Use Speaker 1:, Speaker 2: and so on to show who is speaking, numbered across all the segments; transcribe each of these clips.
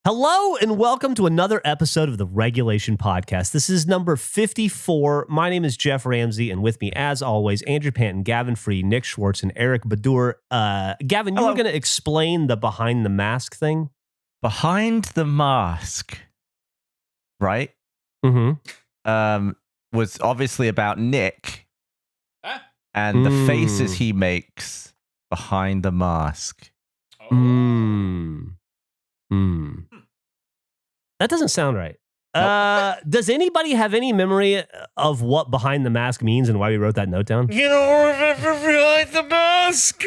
Speaker 1: Hello and welcome to another episode of the Regulation Podcast. This is number 54. My name is Jeff Ramsey, and with me, as always, Andrew Panton, Gavin Free, Nick Schwartz, and Eric Badur. Gavin, you were going to explain the behind the mask thing?
Speaker 2: Behind the mask, right?
Speaker 1: Mm-hmm.
Speaker 2: Was obviously about Nick and the faces he makes behind the mask.
Speaker 1: That doesn't sound right.
Speaker 2: Nope.
Speaker 1: Does anybody have any memory of what behind the mask means and why we wrote that note down?
Speaker 3: You don't remember behind the mask?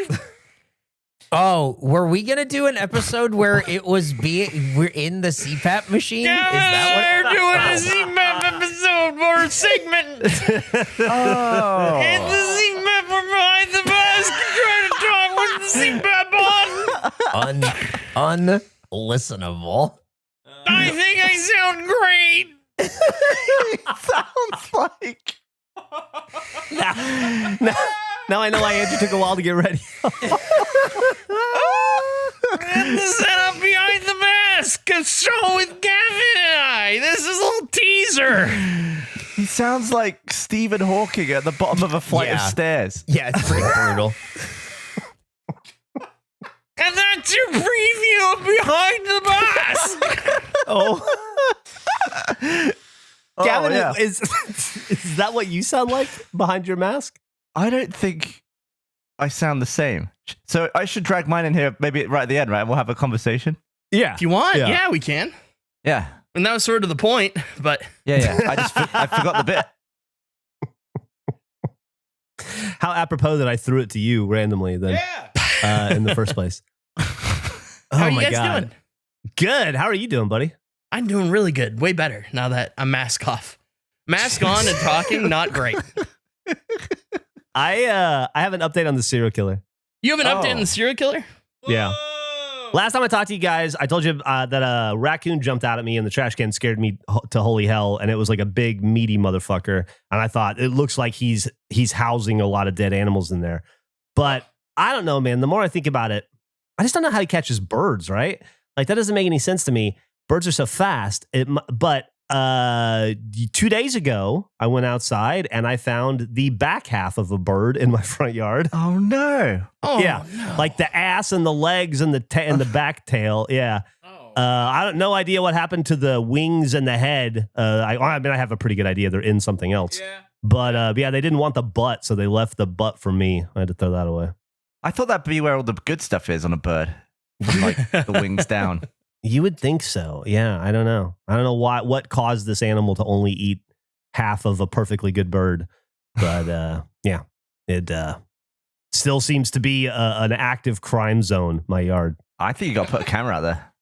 Speaker 4: Oh, were we gonna do an episode where we're in the CPAP machine?
Speaker 3: Gavin and Andrew doing a CPAP episode or segment.
Speaker 2: Oh.
Speaker 3: It's the CPAP from behind the mask. Trying to talk with the CPAP on.
Speaker 4: Unlistenable.
Speaker 3: I think I sound great.
Speaker 2: It sounds like.
Speaker 1: Now I know why Andrew took a while to get ready.
Speaker 3: And the setup behind the mask. A show with Gavin and I. This is a little teaser.
Speaker 2: He sounds like Stephen Hawking at the bottom of a flight of stairs.
Speaker 4: Yeah, it's pretty brutal.
Speaker 3: And that's your preview of Behind the Mask.
Speaker 1: Gavin,
Speaker 2: yeah.
Speaker 1: is that what you sound like behind your mask?
Speaker 2: I don't think I sound the same. So I should drag mine in here maybe right at the end, right? And we'll have a conversation.
Speaker 1: Yeah.
Speaker 3: If you want,
Speaker 1: Yeah.
Speaker 3: yeah, we can.
Speaker 2: Yeah.
Speaker 3: And that was sort of the point, but
Speaker 2: Yeah. I forgot the bit.
Speaker 1: How apropos that I threw it to you randomly then in the first place.
Speaker 3: how are you guys doing?
Speaker 1: Good. How are you doing, buddy?
Speaker 3: I'm doing really good. Way better now that I'm mask off. Mask on and talking, not great.
Speaker 1: I have an update on the serial killer.
Speaker 3: You have an update on the serial killer?
Speaker 1: Yeah. Last time I talked to you guys, I told you that a raccoon jumped out at me and the trash can scared me to holy hell, and it was like a big meaty motherfucker. And I thought it looks like he's housing a lot of dead animals in there. But I don't know, man. The more I think about it, I just don't know how he catches birds, right? Like that doesn't make any sense to me. Birds are so fast. But 2 days ago, I went outside and I found the back half of a bird in my front yard.
Speaker 2: Oh, no.
Speaker 3: Oh,
Speaker 1: Yeah,
Speaker 3: no.
Speaker 1: like the ass and the legs and the back tail. Yeah. I don't no idea what happened to the wings and the head. I mean, I have a pretty good idea. They're in something else.
Speaker 3: Yeah.
Speaker 1: But yeah, they didn't want the butt, so they left the butt for me. I had to throw that away.
Speaker 2: I thought that'd be where all the good stuff is on a bird. Like the wings down.
Speaker 1: You would think so. Yeah, I don't know. I don't know what caused this animal to only eat half of a perfectly good bird. But yeah, it still seems to be an active crime zone, my yard.
Speaker 2: I think you got to put a camera out there.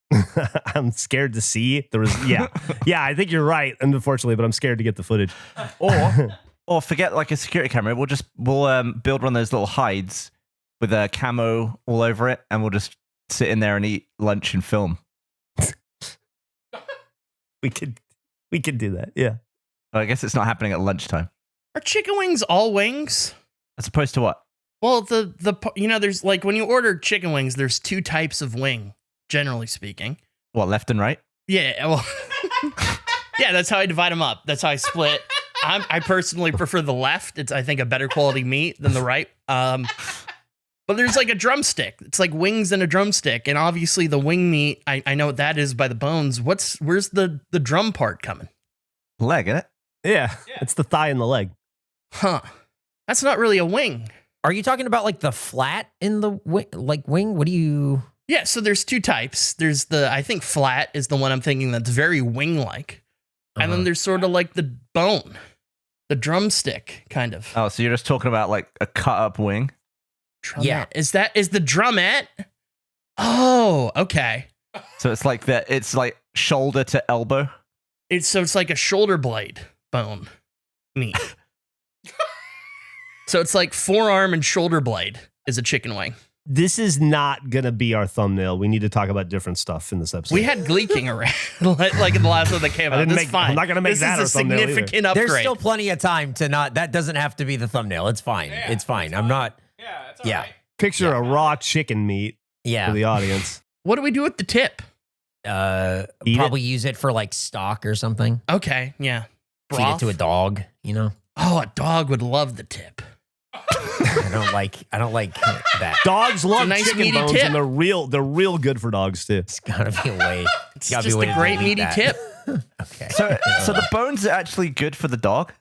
Speaker 1: I'm scared to see. Yeah, I think you're right, unfortunately, but I'm scared to get the footage.
Speaker 2: Or forget like a security camera. We'll build one of those little hides with a camo all over it, and we'll just sit in there and eat lunch and film.
Speaker 1: We could do that. Yeah.
Speaker 2: I guess it's not happening at lunchtime.
Speaker 3: Are chicken wings all wings?
Speaker 2: As opposed to what?
Speaker 3: Well, there's like when you order chicken wings, there's two types of wing, generally speaking.
Speaker 2: What, left and right?
Speaker 3: Yeah, well, yeah, that's how I divide them up. That's how I split. I personally prefer the left. It's, I think, a better quality meat than the right. But there's like a drumstick. It's like wings and a drumstick. And obviously the wing meat, I know what that is by the bones. Where's the drum part coming?
Speaker 2: Leg, isn't it?
Speaker 1: Yeah. It's the thigh and the leg.
Speaker 3: Huh. That's not really a wing.
Speaker 4: Are you talking about like the flat in the wing? What do you?
Speaker 3: Yeah, so there's two types. There's I think flat is the one I'm thinking that's very wing-like. And then there's sort of like the bone, the drumstick kind of.
Speaker 2: Oh, so you're just talking about like a cut up wing?
Speaker 3: Drumette.
Speaker 4: Yeah.
Speaker 3: Is the drumette? Oh, okay.
Speaker 2: So it's like shoulder to elbow?
Speaker 3: It's like a shoulder blade bone meat. So it's like forearm and shoulder blade is a chicken wing.
Speaker 1: This is not going to be our thumbnail. We need to talk about different stuff in this episode.
Speaker 3: We had gleeking around like in the last one that came out. That's fine.
Speaker 1: I'm not going to make that our
Speaker 3: This is a
Speaker 1: thumbnail either.
Speaker 3: significant upgrade.
Speaker 4: There's still plenty of time to not. That doesn't have to be the thumbnail. It's fine. It's fine. I'm not.
Speaker 5: Yeah, it's all
Speaker 4: Yeah.
Speaker 5: right.
Speaker 1: Picture a raw chicken meat
Speaker 4: Yeah.
Speaker 1: for the audience.
Speaker 3: What do we do with the tip?
Speaker 1: Eat
Speaker 4: probably use it for like stock or something.
Speaker 3: Okay, yeah.
Speaker 4: Feed it to a dog, you know?
Speaker 3: Oh, a dog would love the tip.
Speaker 4: I don't like that.
Speaker 1: Dogs love
Speaker 3: nice
Speaker 1: chicken
Speaker 3: meaty
Speaker 1: bones,
Speaker 3: tip.
Speaker 1: and they're real good for dogs too.
Speaker 4: It's gotta be a way.
Speaker 3: It's
Speaker 4: gotta
Speaker 3: just
Speaker 4: be a way
Speaker 3: a
Speaker 4: to
Speaker 3: great
Speaker 4: delete
Speaker 3: meaty
Speaker 4: that.
Speaker 3: tip.
Speaker 4: Okay.
Speaker 2: So the bones are actually good for the dog?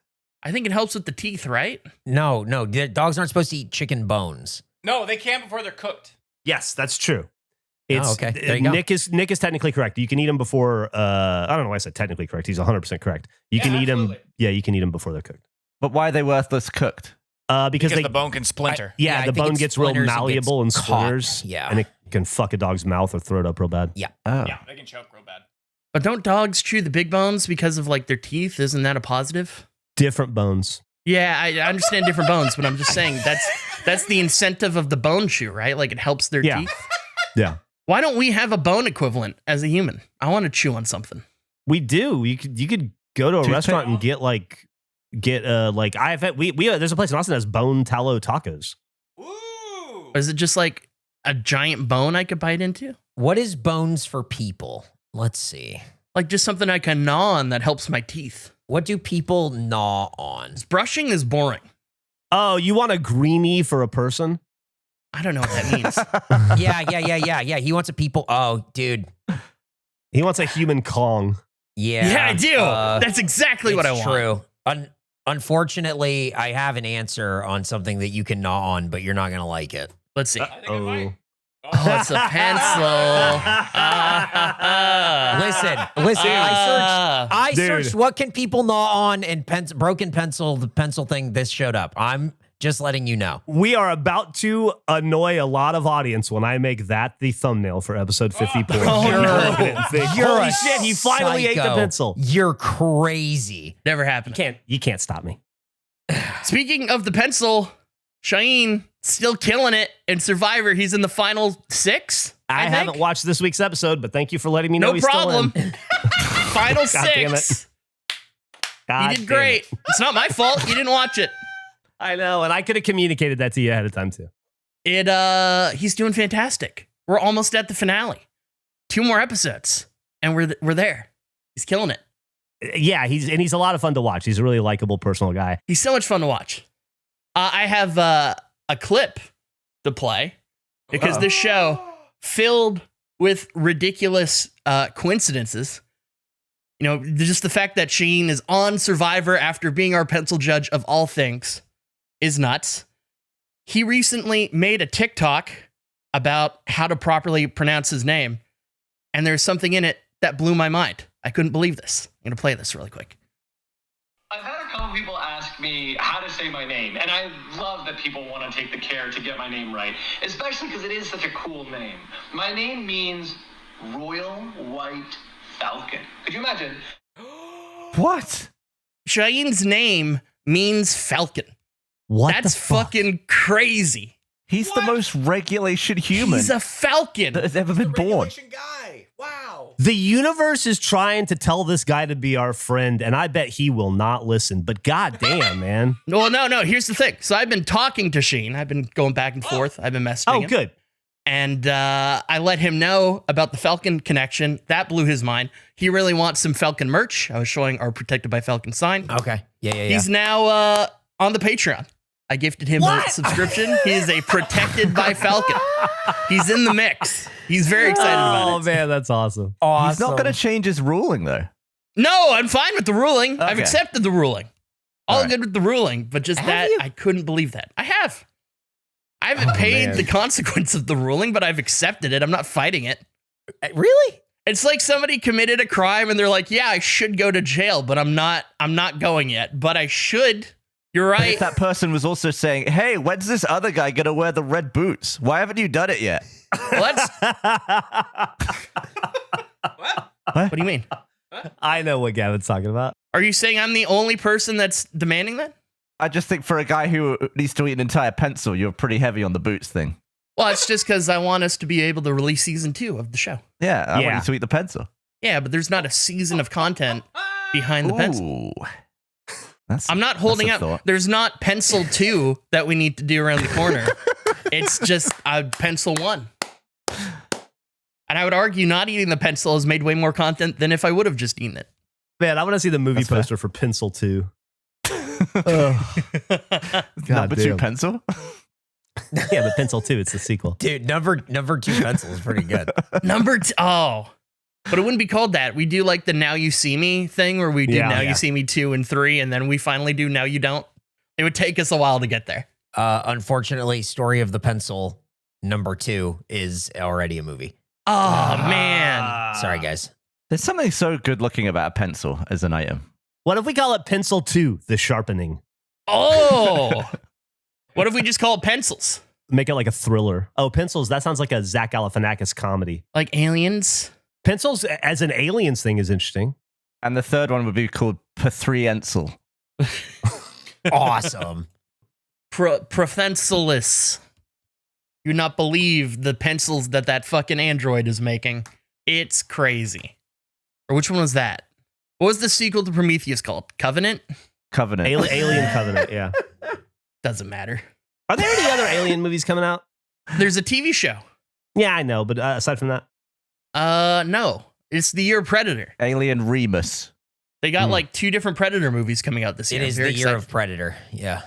Speaker 3: I think it helps with the teeth, right?
Speaker 4: No, the dogs aren't supposed to eat chicken bones.
Speaker 5: No, they can before they're cooked.
Speaker 1: Yes, that's true. It's,
Speaker 4: okay. There you go.
Speaker 1: Nick is technically correct. You can eat them before. I don't know why I said technically correct. He's 100% correct. You can eat them.
Speaker 5: Absolutely.
Speaker 1: Yeah, you can eat them before they're cooked.
Speaker 2: But why are they worthless cooked?
Speaker 1: Because
Speaker 5: the bone can splinter.
Speaker 4: I
Speaker 1: the
Speaker 4: think
Speaker 1: bone
Speaker 4: it
Speaker 1: gets real
Speaker 4: splinters, it
Speaker 1: malleable
Speaker 4: gets
Speaker 1: and
Speaker 4: caught.
Speaker 1: splinters.
Speaker 4: Yeah.
Speaker 1: and it can fuck a dog's mouth or throw it up real bad.
Speaker 4: Yeah.
Speaker 2: Oh.
Speaker 5: Yeah, they can choke real bad.
Speaker 3: But don't dogs chew the big bones because of like their teeth? Isn't that a positive?
Speaker 1: Different bones.
Speaker 3: Yeah, I understand different bones, but I'm just saying that's the incentive of the bone chew, right? Like it helps their
Speaker 1: Yeah.
Speaker 3: teeth.
Speaker 1: Yeah,
Speaker 3: Why don't we have a bone equivalent as a human? I want to chew on something.
Speaker 1: we do. You could go to a
Speaker 2: Toothpick?
Speaker 1: restaurant and get I've had we there's a place in Austin that has bone tallow tacos.
Speaker 5: Ooh.
Speaker 3: Or is it just like a giant bone I could bite into?
Speaker 4: What is bones for people? Let's see.
Speaker 3: Like just something I can gnaw on that helps my teeth.
Speaker 4: What do people gnaw on?
Speaker 3: Brushing is boring.
Speaker 1: Oh, you want a greenie for a person?
Speaker 3: I don't know what that means.
Speaker 4: Yeah. He wants a people. Oh, dude.
Speaker 1: He wants a human Kong.
Speaker 4: Yeah.
Speaker 3: Yeah, I do. That's exactly what I
Speaker 4: it's
Speaker 3: want.
Speaker 4: True. Unfortunately, I have an answer on something that you can gnaw on, but you're not gonna like it.
Speaker 3: Let's see.
Speaker 5: I think I might.
Speaker 3: Oh, it's a pencil.
Speaker 4: Listen. I
Speaker 1: Dude.
Speaker 4: searched what can people gnaw on and broken pencil. The pencil thing. This showed up. I'm just letting you know.
Speaker 1: We are about to annoy a lot of audience when I make that the thumbnell for episode 54.
Speaker 3: Oh, no.
Speaker 1: Holy shit, he finally ate the
Speaker 4: psycho.
Speaker 1: pencil.
Speaker 4: You're crazy.
Speaker 3: Never happened.
Speaker 1: You can't stop me.
Speaker 3: Speaking of the pencil, Shauhin still killing it in Survivor. He's in the final 6.
Speaker 1: I
Speaker 3: think.
Speaker 1: haven't watched this week's episode, but thank you for letting me know
Speaker 3: No
Speaker 1: he's
Speaker 3: problem.
Speaker 1: still in.
Speaker 3: Final
Speaker 1: God damn
Speaker 3: 6.
Speaker 1: God
Speaker 3: You did
Speaker 1: damn
Speaker 3: great.
Speaker 1: it.
Speaker 3: It's not my fault. You didn't watch it.
Speaker 1: I know, and I could have communicated that to you ahead of time too.
Speaker 3: He's doing fantastic. We're almost at the finale. 2 more episodes, and we're there. He's killing it.
Speaker 1: Yeah, he's a lot of fun to watch. He's a really likable, personal guy.
Speaker 3: He's so much fun to watch. I have a clip to play because this show filled with ridiculous coincidences. You know, just the fact that Shauhin is on Survivor after being our pencil judge of all things is nuts. He recently made a TikTok about how to properly pronounce his name, and there's something in it that blew my mind. I couldn't believe this. I'm going to play this really quick.
Speaker 6: I've had a couple people ask me how to say my name, and I love that people want to take the care to get my name right, especially because it is such a cool name. My name means Royal White Falcon. Could you imagine?
Speaker 2: What?
Speaker 3: Shauhin's name means falcon.
Speaker 1: What?
Speaker 3: That's
Speaker 1: the fuck?
Speaker 3: fucking crazy.
Speaker 2: He's the most regulation human
Speaker 3: He's a falcon.
Speaker 2: that has ever been born.
Speaker 5: Regulation guy. Wow.
Speaker 1: The universe is trying to tell this guy to be our friend, and I bet he will not listen. But goddamn, man.
Speaker 3: Well, no. Here's the thing. So I've been talking to Shauhin. I've been going back and forth. I've been messaging
Speaker 1: Oh,
Speaker 3: him.
Speaker 1: good.
Speaker 3: And I let him know about the Falcon connection. That blew his mind. He really wants some Falcon merch. I was showing our Protected by Falcon sign.
Speaker 4: Okay. Yeah.
Speaker 3: He's now on the Patreon. I gifted him a subscription. He is a Protected by Falcon. He's in the mix. He's very excited about it.
Speaker 1: Oh, man, that's awesome.
Speaker 2: He's not going to change his ruling, though.
Speaker 3: No, I'm fine with the ruling. I've
Speaker 2: Okay.
Speaker 3: accepted the ruling. All
Speaker 2: All right.
Speaker 3: good with the ruling, but just that,
Speaker 4: you?
Speaker 3: I couldn't believe that. I haven't paid
Speaker 1: man.
Speaker 3: the consequence of the ruling, but I've accepted it. I'm not fighting it.
Speaker 4: Really?
Speaker 3: It's like somebody committed a crime and they're like, yeah, I should go to jail, but I'm not going yet, but I should. You're
Speaker 2: But
Speaker 3: right.
Speaker 2: if that person was also saying, hey, when's this other guy going to wear the red boots? Why haven't you done it yet?
Speaker 3: What?
Speaker 5: What?
Speaker 3: What do you mean?
Speaker 1: I know what Gavin's talking about.
Speaker 3: Are you saying I'm the only person that's demanding that?
Speaker 2: I just think for a guy who needs to eat an entire pencil, you're pretty heavy on the boots thing.
Speaker 3: Well, it's just because I want us to be able to release season 2 of the show.
Speaker 2: Yeah, I
Speaker 1: Yeah.
Speaker 2: want you to eat the pencil.
Speaker 3: Yeah, but there's not a season of content behind the pencil.
Speaker 2: Ooh. That's,
Speaker 3: I'm not holding
Speaker 2: that's a
Speaker 3: up.
Speaker 2: thought.
Speaker 3: There's not pencil 2 that we need to do around the corner. It's just pencil 1. And I would argue not eating the pencil has made way more content than if I would have just eaten it.
Speaker 1: Man, I want to see the movie
Speaker 2: That's fair.
Speaker 1: poster for Pencil 2.
Speaker 2: Number 2
Speaker 1: damn.
Speaker 2: pencil.
Speaker 1: Yeah, but Pencil 2, it's the sequel.
Speaker 4: Dude, number 2 pencil is pretty good.
Speaker 3: Oh. But it wouldn't be called that. We do like the Now You See Me thing where we do
Speaker 1: Yeah.
Speaker 3: Now
Speaker 1: Yeah.
Speaker 3: You See Me 2 and 3, and then we finally do Now You Don't. It would take us a while to get there.
Speaker 4: Unfortunately, Story of the Pencil number 2 is already a movie.
Speaker 3: Oh, man.
Speaker 4: Sorry, guys.
Speaker 2: There's something so good looking about a pencil as an item.
Speaker 1: What if we call it Pencil 2, the sharpening?
Speaker 3: Oh. What if we just call it pencils?
Speaker 1: Make it like a thriller. Oh, Pencils, that sounds like a Zach Galifianakis comedy.
Speaker 3: Like aliens?
Speaker 1: Pencils as an aliens thing is interesting.
Speaker 2: And the third one would be called Pathriensel.
Speaker 4: Awesome.
Speaker 3: Profensilis. You not believe the pencils that fucking android is making. It's crazy. Or which one was that? What was the sequel to Prometheus called? Covenant?
Speaker 2: Covenant.
Speaker 1: Alien Covenant, yeah.
Speaker 3: Doesn't matter.
Speaker 1: Are there any other alien movies coming out?
Speaker 3: There's a TV show.
Speaker 1: Yeah, I know, but aside from that,
Speaker 3: No. It's the year of Predator.
Speaker 2: Alien Remus.
Speaker 3: They got like 2 different Predator movies coming out this year.
Speaker 4: It is
Speaker 3: I'm very
Speaker 4: the year
Speaker 3: excited.
Speaker 4: of Predator. Yeah.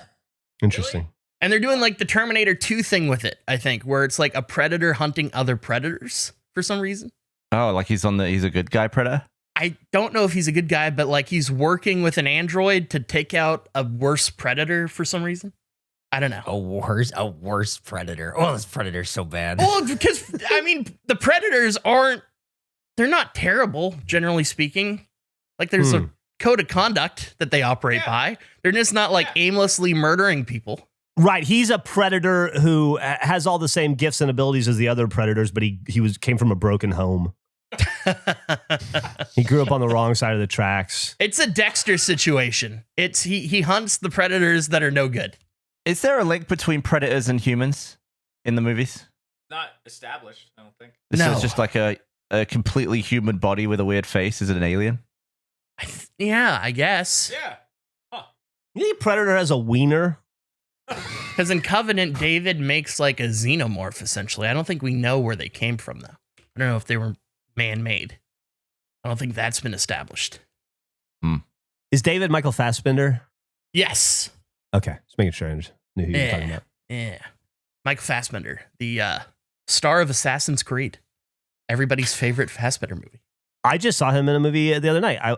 Speaker 1: interesting.
Speaker 3: And they're doing like the Terminator 2 thing with it, I think, where it's like a predator hunting other predators for some reason.
Speaker 2: Oh, like he's a good guy predator?
Speaker 3: I don't know if he's a good guy, but like he's working with an android to take out a worse predator for some reason. I don't know.
Speaker 4: A worse Predator. Oh, this Predator's so bad.
Speaker 3: Well, because I mean, the predators they're not terrible, generally speaking. Like there's a code of conduct that they operate by. They're just not like aimlessly murdering people.
Speaker 1: Right, he's a predator who has all the same gifts and abilities as the other predators, but he came from a broken home. He grew up on the wrong side of the tracks.
Speaker 3: It's a Dexter situation. It's he hunts the predators that are no good.
Speaker 2: Is there a link between predators and humans in the movies?
Speaker 5: Not established, I don't think.
Speaker 2: This
Speaker 3: No.
Speaker 2: is just like a completely human body with a weird face. Is it an alien?
Speaker 3: Yeah, I guess.
Speaker 5: Yeah.
Speaker 1: You think Predator has a wiener?
Speaker 3: Because in Covenant, David makes like a xenomorph, essentially. I don't think we know where they came from, though. I don't know if they were man-made. I don't think that's been established.
Speaker 1: Is David Michael Fassbender?
Speaker 3: Yes.
Speaker 1: Okay, just making sure I knew who you were talking about.
Speaker 3: Yeah. Michael Fassbender, the star of Assassin's Creed. Everybody's favorite Fassbender movie.
Speaker 1: I just saw him in a movie the other night. I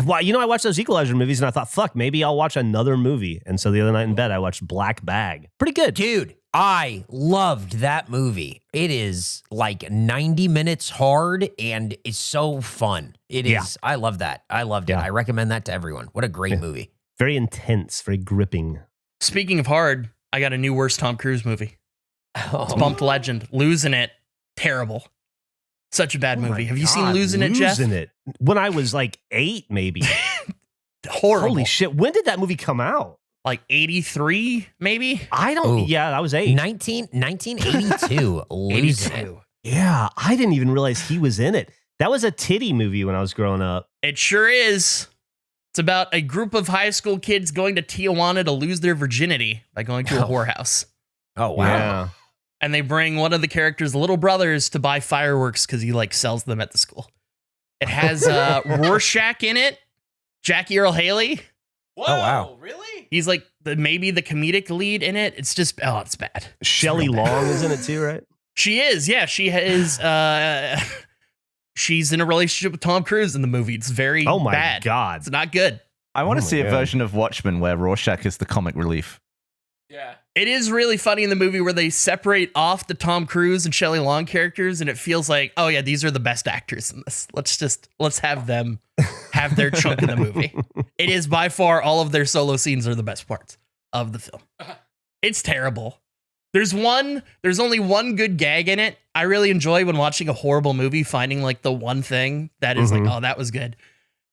Speaker 1: watched those Equalizer movies and I thought, fuck, maybe I'll watch another movie. And so the other night in bed, I watched Black Bag. Pretty good.
Speaker 4: Dude, I loved that movie. It is like 90 minutes hard and it's so fun. It is.
Speaker 1: Yeah.
Speaker 4: I love that. I loved it.
Speaker 1: Yeah.
Speaker 4: I recommend that to everyone. What a great movie.
Speaker 1: Very intense, very gripping.
Speaker 3: Speaking of hard, I got a new worst Tom Cruise movie. It's Bumped Legend. Losing It. Terrible. Such a bad
Speaker 1: Oh my
Speaker 3: movie. Have you
Speaker 1: God,
Speaker 3: seen Losing It, Jeff?
Speaker 1: Losing It. When I was like 8, maybe.
Speaker 3: Horrible.
Speaker 1: Holy shit. When did that movie come out?
Speaker 3: Like 83, maybe?
Speaker 1: I don't.
Speaker 4: Ooh.
Speaker 1: Yeah, I was 8.
Speaker 4: 1982. Losing It.
Speaker 1: Yeah, I didn't even realize he was in it. That was a titty movie when I was growing up.
Speaker 3: It sure is. It's about a group of high school kids going to Tijuana to lose their virginity by going to a whorehouse.
Speaker 4: Oh, wow.
Speaker 1: Yeah.
Speaker 3: And they bring one of the characters' little brothers to buy fireworks because he like sells them at the school. It has Rorschach in it, Jackie Earl Haley.
Speaker 5: Whoa,
Speaker 4: wow.
Speaker 5: Really?
Speaker 3: He's like maybe the comedic lead in it. It's just, it's bad.
Speaker 1: Shelley
Speaker 3: real bad.
Speaker 1: Long is in it too, right?
Speaker 3: She is, yeah. She is. She's in a relationship with Tom Cruise in the movie. It's very
Speaker 1: Oh my
Speaker 3: bad.
Speaker 1: God.
Speaker 3: It's not good.
Speaker 2: I want
Speaker 1: Oh
Speaker 2: to
Speaker 1: my
Speaker 2: see a
Speaker 1: God.
Speaker 2: version of Watchmen where Rorschach is the comic relief.
Speaker 5: Yeah.
Speaker 3: It is really funny in the movie where they separate off the Tom Cruise and Shelley Long characters, and it feels like, oh yeah, these are the best actors in this. Let's have them have their chunk in the movie. It is by far all of their solo scenes are the best parts of the film. It's terrible. There's only one good gag in it. I really enjoy when watching a horrible movie, finding like the one thing that is like, oh, that was good.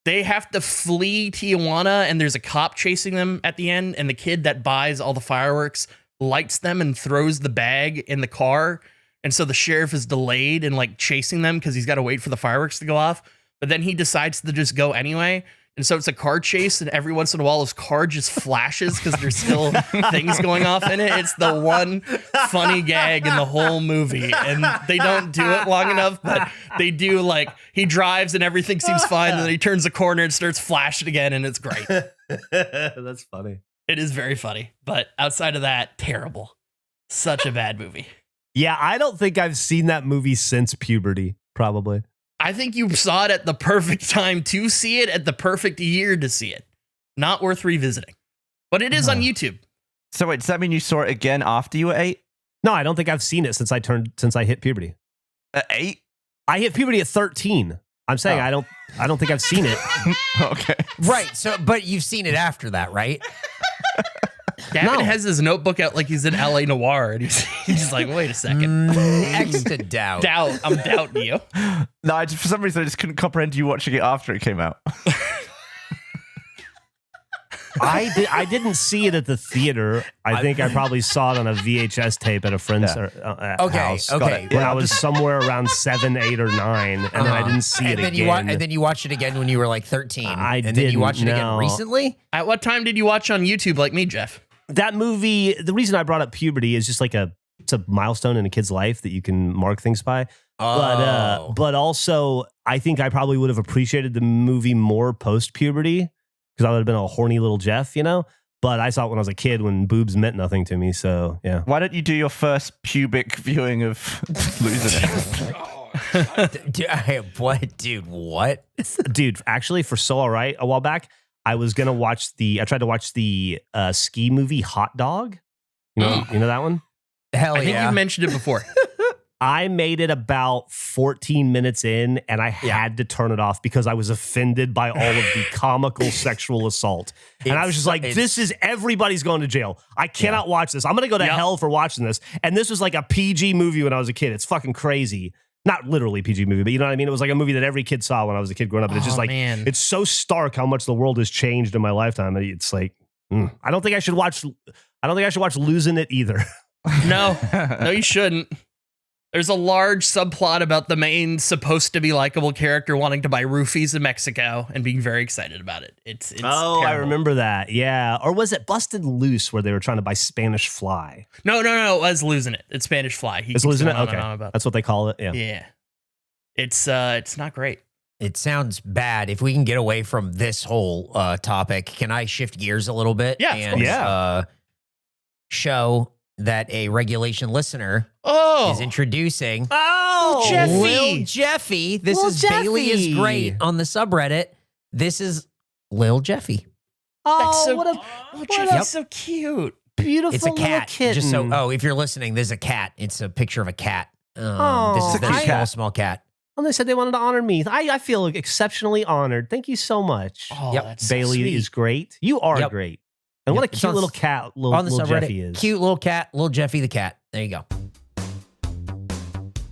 Speaker 3: They have to flee Tijuana and there's a cop chasing them at the end. And the kid that buys all the fireworks lights them and throws the bag in the car. And so the sheriff is delayed and like chasing them because he's got to wait for the fireworks to go off. But then he decides to just go anyway And so it's a car chase, and every once in a while, his car just flashes because there's still things going off in it. It's the one funny gag in the whole movie, and they don't do it long enough, but they do. Like, he drives and everything seems fine, and then he turns a corner and starts flashing again, and it's great.
Speaker 1: That's funny.
Speaker 3: It is very funny, but outside of that, terrible. Such a bad movie.
Speaker 1: Yeah, I don't think I've seen that movie since puberty, probably.
Speaker 3: I think you saw it at the perfect time to see it, at the perfect year to see it. Not worth revisiting. But it is on YouTube.
Speaker 2: So wait, does that mean you saw it again after you were 8?
Speaker 1: No, I don't think I've seen it since I hit puberty.
Speaker 2: At 8?
Speaker 1: I hit puberty at 13. I'm saying I don't think I've seen it.
Speaker 2: Okay.
Speaker 4: Right. So, but you've seen it after that, right?
Speaker 3: Gavin has his notebook out like he's in LA Noire, and he's like, wait a second.
Speaker 4: Extra doubt.
Speaker 3: I'm doubting you.
Speaker 2: No, for some reason I just couldn't comprehend you watching it after it came out.
Speaker 1: I didn't see it at the theater. I think I probably saw it on a VHS tape at a friend's house.
Speaker 4: Okay.
Speaker 1: When I was somewhere around 7, 8, or 9, and then I didn't see it again.
Speaker 4: And then you watched it again when you were like 13.
Speaker 1: And
Speaker 4: then you watched it again recently?
Speaker 3: At what time did you watch on YouTube like me, Geoff?
Speaker 1: That movie, the reason I brought up puberty is just like it's a milestone in a kid's life that you can mark things by.
Speaker 4: Oh.
Speaker 1: But also, I think I probably would have appreciated the movie more post-puberty because I would have been a horny little Geoff, you know? But I saw it when I was a kid when boobs meant nothing to me, so yeah.
Speaker 2: Why don't you do your first pubic viewing of Losin It?
Speaker 4: What? Dude, what?
Speaker 1: Dude, actually, for So All Right, a while back, I tried to watch the ski movie Hot Dog. You know that one?
Speaker 4: Hell
Speaker 3: I think
Speaker 4: yeah.
Speaker 3: you've mentioned it before.
Speaker 1: I made it about 14 minutes in, and I had to turn it off because I was offended by all of the comical sexual assault. And I was just like, this is everybody's going to jail. I cannot watch this. I'm going to go to hell for watching this. And this was like a PG movie when I was a kid. It's fucking crazy. Not literally PG movie, but you know what I mean? It was like a movie that every kid saw when I was a kid growing up. And it's just like, it's so stark how much the world has changed in my lifetime. It's like, I don't think I should watch Losin It either.
Speaker 3: No, you shouldn't. There's a large subplot about the main supposed to be likable character wanting to buy roofies in Mexico and being very excited about it. It's terrible.
Speaker 1: I remember that. Yeah. Or was it Busted Loose where they were trying to buy Spanish Fly?
Speaker 3: No. It was Losin It. It's Spanish Fly.
Speaker 1: It's Losin It? Okay. That's what they call it. Yeah.
Speaker 3: Yeah. It's not great.
Speaker 4: It sounds bad. If we can get away from this whole topic, can I shift gears a little bit?
Speaker 3: Yeah.
Speaker 4: And show that a regulation listener is introducing
Speaker 3: Lil
Speaker 4: Geoffy. This is Bailey is great on the subreddit. This is Lil Geoffy.
Speaker 3: Geoffy's so cute.
Speaker 1: Beautiful.
Speaker 4: It's a cat.
Speaker 1: Kitten.
Speaker 4: Just so if you're listening, there's a cat. It's a picture of a cat. This is the small cat.
Speaker 1: Well, they said they wanted to honor me. I feel exceptionally honored. Thank you so much.
Speaker 3: Oh, that's
Speaker 1: Bailey
Speaker 3: so sweet.
Speaker 1: is great. You are great. And what a cute little cat
Speaker 4: on the
Speaker 1: little
Speaker 4: subreddit.
Speaker 1: Geoffy is.
Speaker 4: Cute little cat, Lil Geoffy the cat. There you go.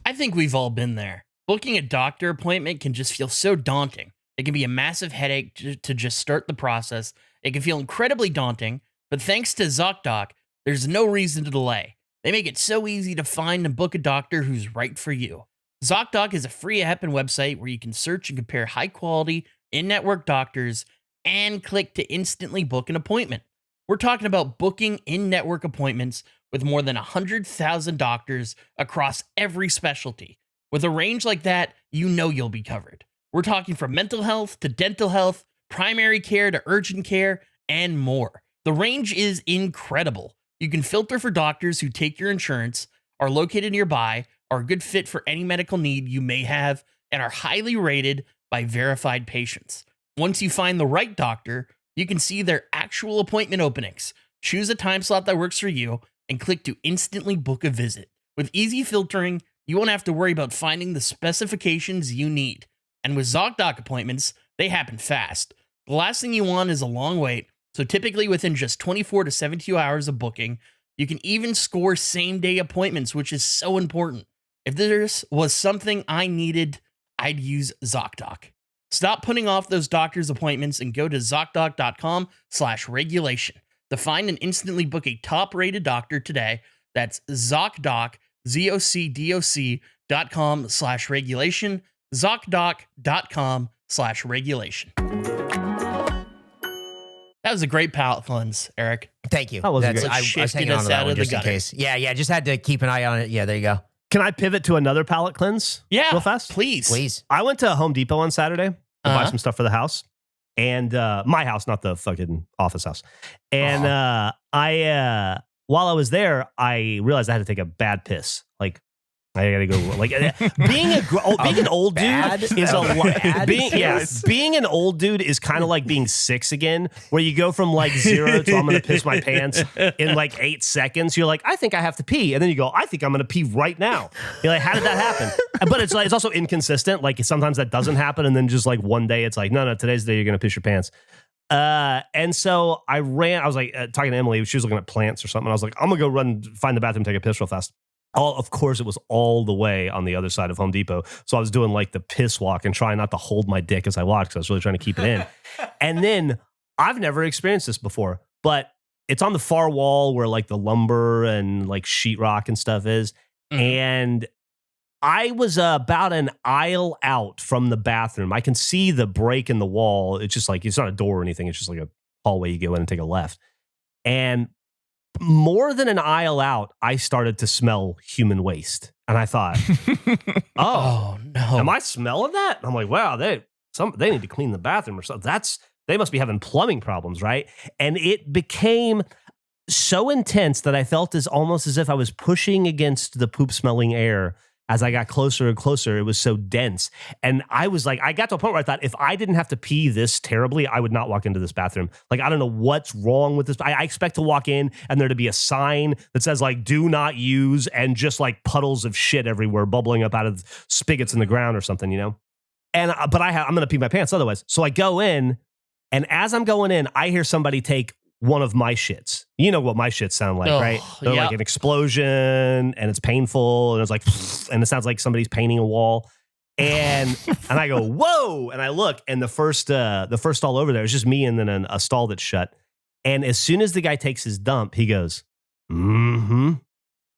Speaker 3: I think we've all been there. Booking a doctor appointment can just feel so daunting. It can be a massive headache to just start the process. It can feel incredibly daunting, but thanks to ZocDoc, there's no reason to delay. They make it so easy to find and book a doctor who's right for you. ZocDoc is a free app and website where you can search and compare high-quality, in-network doctors and click to instantly book an appointment. We're talking about booking in-network appointments with more than 100,000 doctors across every specialty. With a range like that, you know you'll be covered. We're talking from mental health to dental health, primary care to urgent care, and more. The range is incredible. You can filter for doctors who take your insurance, are located nearby, are a good fit for any medical need you may have, and are highly rated by verified patients. Once you find the right doctor, you can see their actual appointment openings, choose a time slot that works for you, and click to instantly book a visit. With easy filtering, you won't have to worry about finding the specifications you need. And with ZocDoc appointments, they happen fast. The last thing you want is a long wait, so typically within just 24 to 72 hours of booking, you can even score same-day appointments, which is so important. If this was something I needed, I'd use ZocDoc. Stop putting off those doctor's appointments and go to ZocDoc.com/regulation to find and instantly book a top-rated doctor today. That's ZocDoc, ZocDoc.com/regulation, ZocDoc.com/regulation. That was a great palate cleanse, Eric.
Speaker 4: Thank you.
Speaker 1: That was
Speaker 4: That's,
Speaker 1: great.
Speaker 4: I was
Speaker 3: Shifting
Speaker 4: hanging on
Speaker 3: us
Speaker 4: to that
Speaker 3: out
Speaker 4: one
Speaker 3: of the
Speaker 4: just in
Speaker 3: gutter.
Speaker 4: case. Yeah, just had to keep an eye on it. Yeah, there you go.
Speaker 1: Can I pivot to another palate cleanse?
Speaker 3: Yeah,
Speaker 1: real fast.
Speaker 3: please.
Speaker 1: I went to Home Depot on Saturday to buy
Speaker 3: Uh-huh.
Speaker 1: some stuff for the house, and my house, not the fucking office house. And I while I was there, I realized I had to take a bad piss. Like I gotta go. Like being an old
Speaker 4: Bad?
Speaker 1: dude is a lot.
Speaker 4: Bad?
Speaker 1: Being an old dude is kind of like being 6 again, where you go from like 0 to I'm gonna piss my pants in like 8 seconds. You're like, I think I have to pee, and then you go, I think I'm gonna pee right now. You're like, how did that happen? But it's like it's also inconsistent. Like sometimes that doesn't happen, and then just like one day it's like, no, today's the day you're gonna piss your pants. And so I ran. I was like talking to Emily. She was looking at plants or something. I was like, I'm gonna go run, find the bathroom, take a piss real fast. Of course, it was all the way on the other side of Home Depot. So I was doing like the piss walk and trying not to hold my dick as I walked because I was really trying to keep it in. And then I've never experienced this before, but it's on the far wall where like the lumber and like sheetrock and stuff is.
Speaker 3: Mhm.
Speaker 1: And I was about an aisle out from the bathroom. I can see the break in the wall. It's just like, it's not a door or anything. It's just like a hallway you go in and take a left. And more than an aisle out, I started to smell human waste. And I thought,
Speaker 3: Oh no!
Speaker 1: am I smelling that? I'm like, wow, they need to clean the bathroom or something. They must be having plumbing problems, right? And it became so intense that I felt almost as if I was pushing against the poop smelling air. As I got closer and closer, it was so dense. And I was like, I got to a point where I thought, if I didn't have to pee this terribly, I would not walk into this bathroom. Like, I don't know what's wrong with this. I expect to walk in and there to be a sign that says, like, do not use, and just like puddles of shit everywhere bubbling up out of spigots in the ground or something, you know? And, but I'm going to pee my pants otherwise. So I go in, and as I'm going in, I hear somebody take one of my shits. You know what my shits sound like, right? They're
Speaker 3: yeah.
Speaker 1: like an explosion, and it's painful, and it's like, and it sounds like somebody's painting a wall. And I go, whoa! And I look, and the first stall over there is just me, and then a stall that's shut. And as soon as the guy takes his dump, he goes, mm-hmm.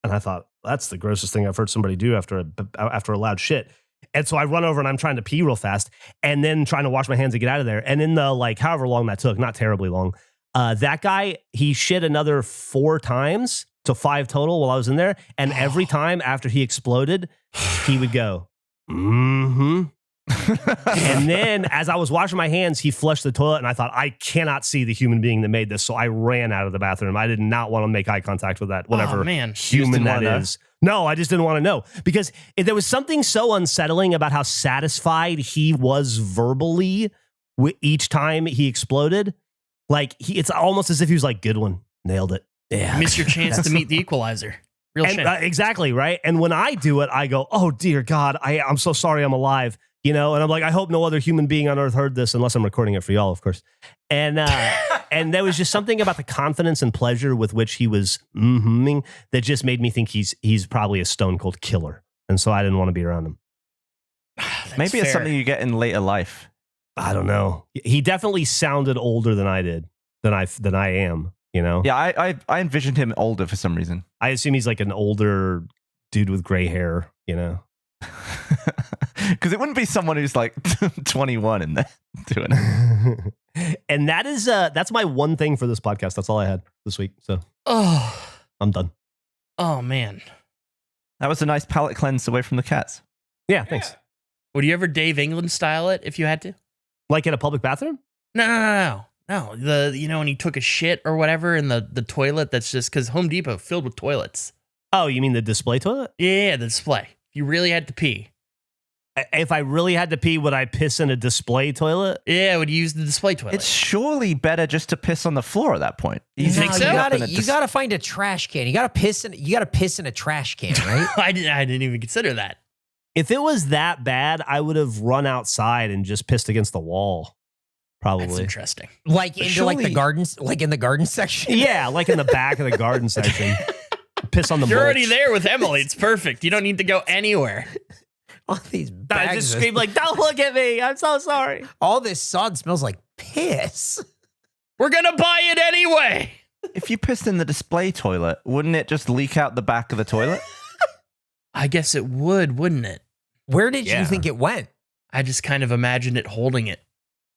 Speaker 1: And I thought, that's the grossest thing I've heard somebody do after a loud shit. And so I run over and I'm trying to pee real fast, and then trying to wash my hands to get out of there. And in the like however long that took, not terribly long. That guy, he shit another 4 times to 5 total while I was in there. And every time after he exploded, he would go, mm-hmm. And then as I was washing my hands, he flushed the toilet, and I thought, I cannot see the human being that made this. So I ran out of the bathroom. I did not want to make eye contact with that, whatever
Speaker 3: man.
Speaker 1: human that
Speaker 2: wanna
Speaker 1: is. No, I just didn't want to know, because there was something so unsettling about how satisfied he was verbally each time he exploded. Like it's almost as if he was like, good one, nailed it. Yeah.
Speaker 3: Missed your chance to meet the equalizer. Real shit.
Speaker 1: Exactly, right? And when I do it, I go, oh, dear God, I'm so sorry I'm alive, you know? And I'm like, I hope no other human being on earth heard this, unless I'm recording it for y'all, of course. And and there was just something about the confidence and pleasure with which he was mm-hmming that just made me think he's probably a stone cold killer. And so I didn't want to be around him.
Speaker 2: Maybe it's
Speaker 3: fair.
Speaker 2: something you get in later life.
Speaker 1: I don't know. He definitely sounded older than I did, than I am, you know?
Speaker 2: Yeah, I envisioned him older for some reason.
Speaker 1: I assume he's like an older dude with gray hair, you know?
Speaker 2: Because it wouldn't be someone who's like 21 in there doing it.
Speaker 1: And that's my one thing for this podcast. That's all I had this week. So
Speaker 3: Oh,
Speaker 1: I'm done.
Speaker 3: oh man.
Speaker 2: That was a nice palate cleanse away from the cats.
Speaker 1: Yeah, thanks.
Speaker 3: Would you ever Dave England style it if you had to?
Speaker 1: Like in a public bathroom?
Speaker 3: No. When he took a shit or whatever in the toilet, that's just because Home Depot filled with toilets.
Speaker 1: Oh, you mean the display toilet?
Speaker 3: Yeah, the display. If you really had to pee.
Speaker 1: If I really had to pee, would I piss in a display toilet?
Speaker 3: Yeah, I would use the display toilet.
Speaker 2: It's surely better just to piss on the floor at that point.
Speaker 3: You think so?
Speaker 4: You gotta find a trash can. You gotta piss in a trash can, right?
Speaker 3: I didn't even consider that.
Speaker 1: If it was that bad, I would have run outside and just pissed against the wall.
Speaker 3: That's
Speaker 1: Probably.
Speaker 3: interesting.
Speaker 4: Like into like the
Speaker 2: surely-
Speaker 4: gardens, like in the garden section.
Speaker 1: Yeah, like in the back of the garden section. Piss on the
Speaker 3: You're already
Speaker 1: mulch.
Speaker 3: there with Emily. It's perfect. You don't need to go anywhere.
Speaker 4: All these
Speaker 1: I
Speaker 4: bags.
Speaker 1: just
Speaker 4: of-
Speaker 1: scream like, don't look at me. I'm so sorry.
Speaker 4: all this sod smells like piss.
Speaker 3: We're gonna buy it anyway.
Speaker 2: If you pissed in the display toilet, wouldn't it just leak out the back of the toilet?
Speaker 3: I guess it would, wouldn't it?
Speaker 4: Where did
Speaker 1: Yeah.
Speaker 4: you think it went?
Speaker 3: I just kind of imagined it holding it.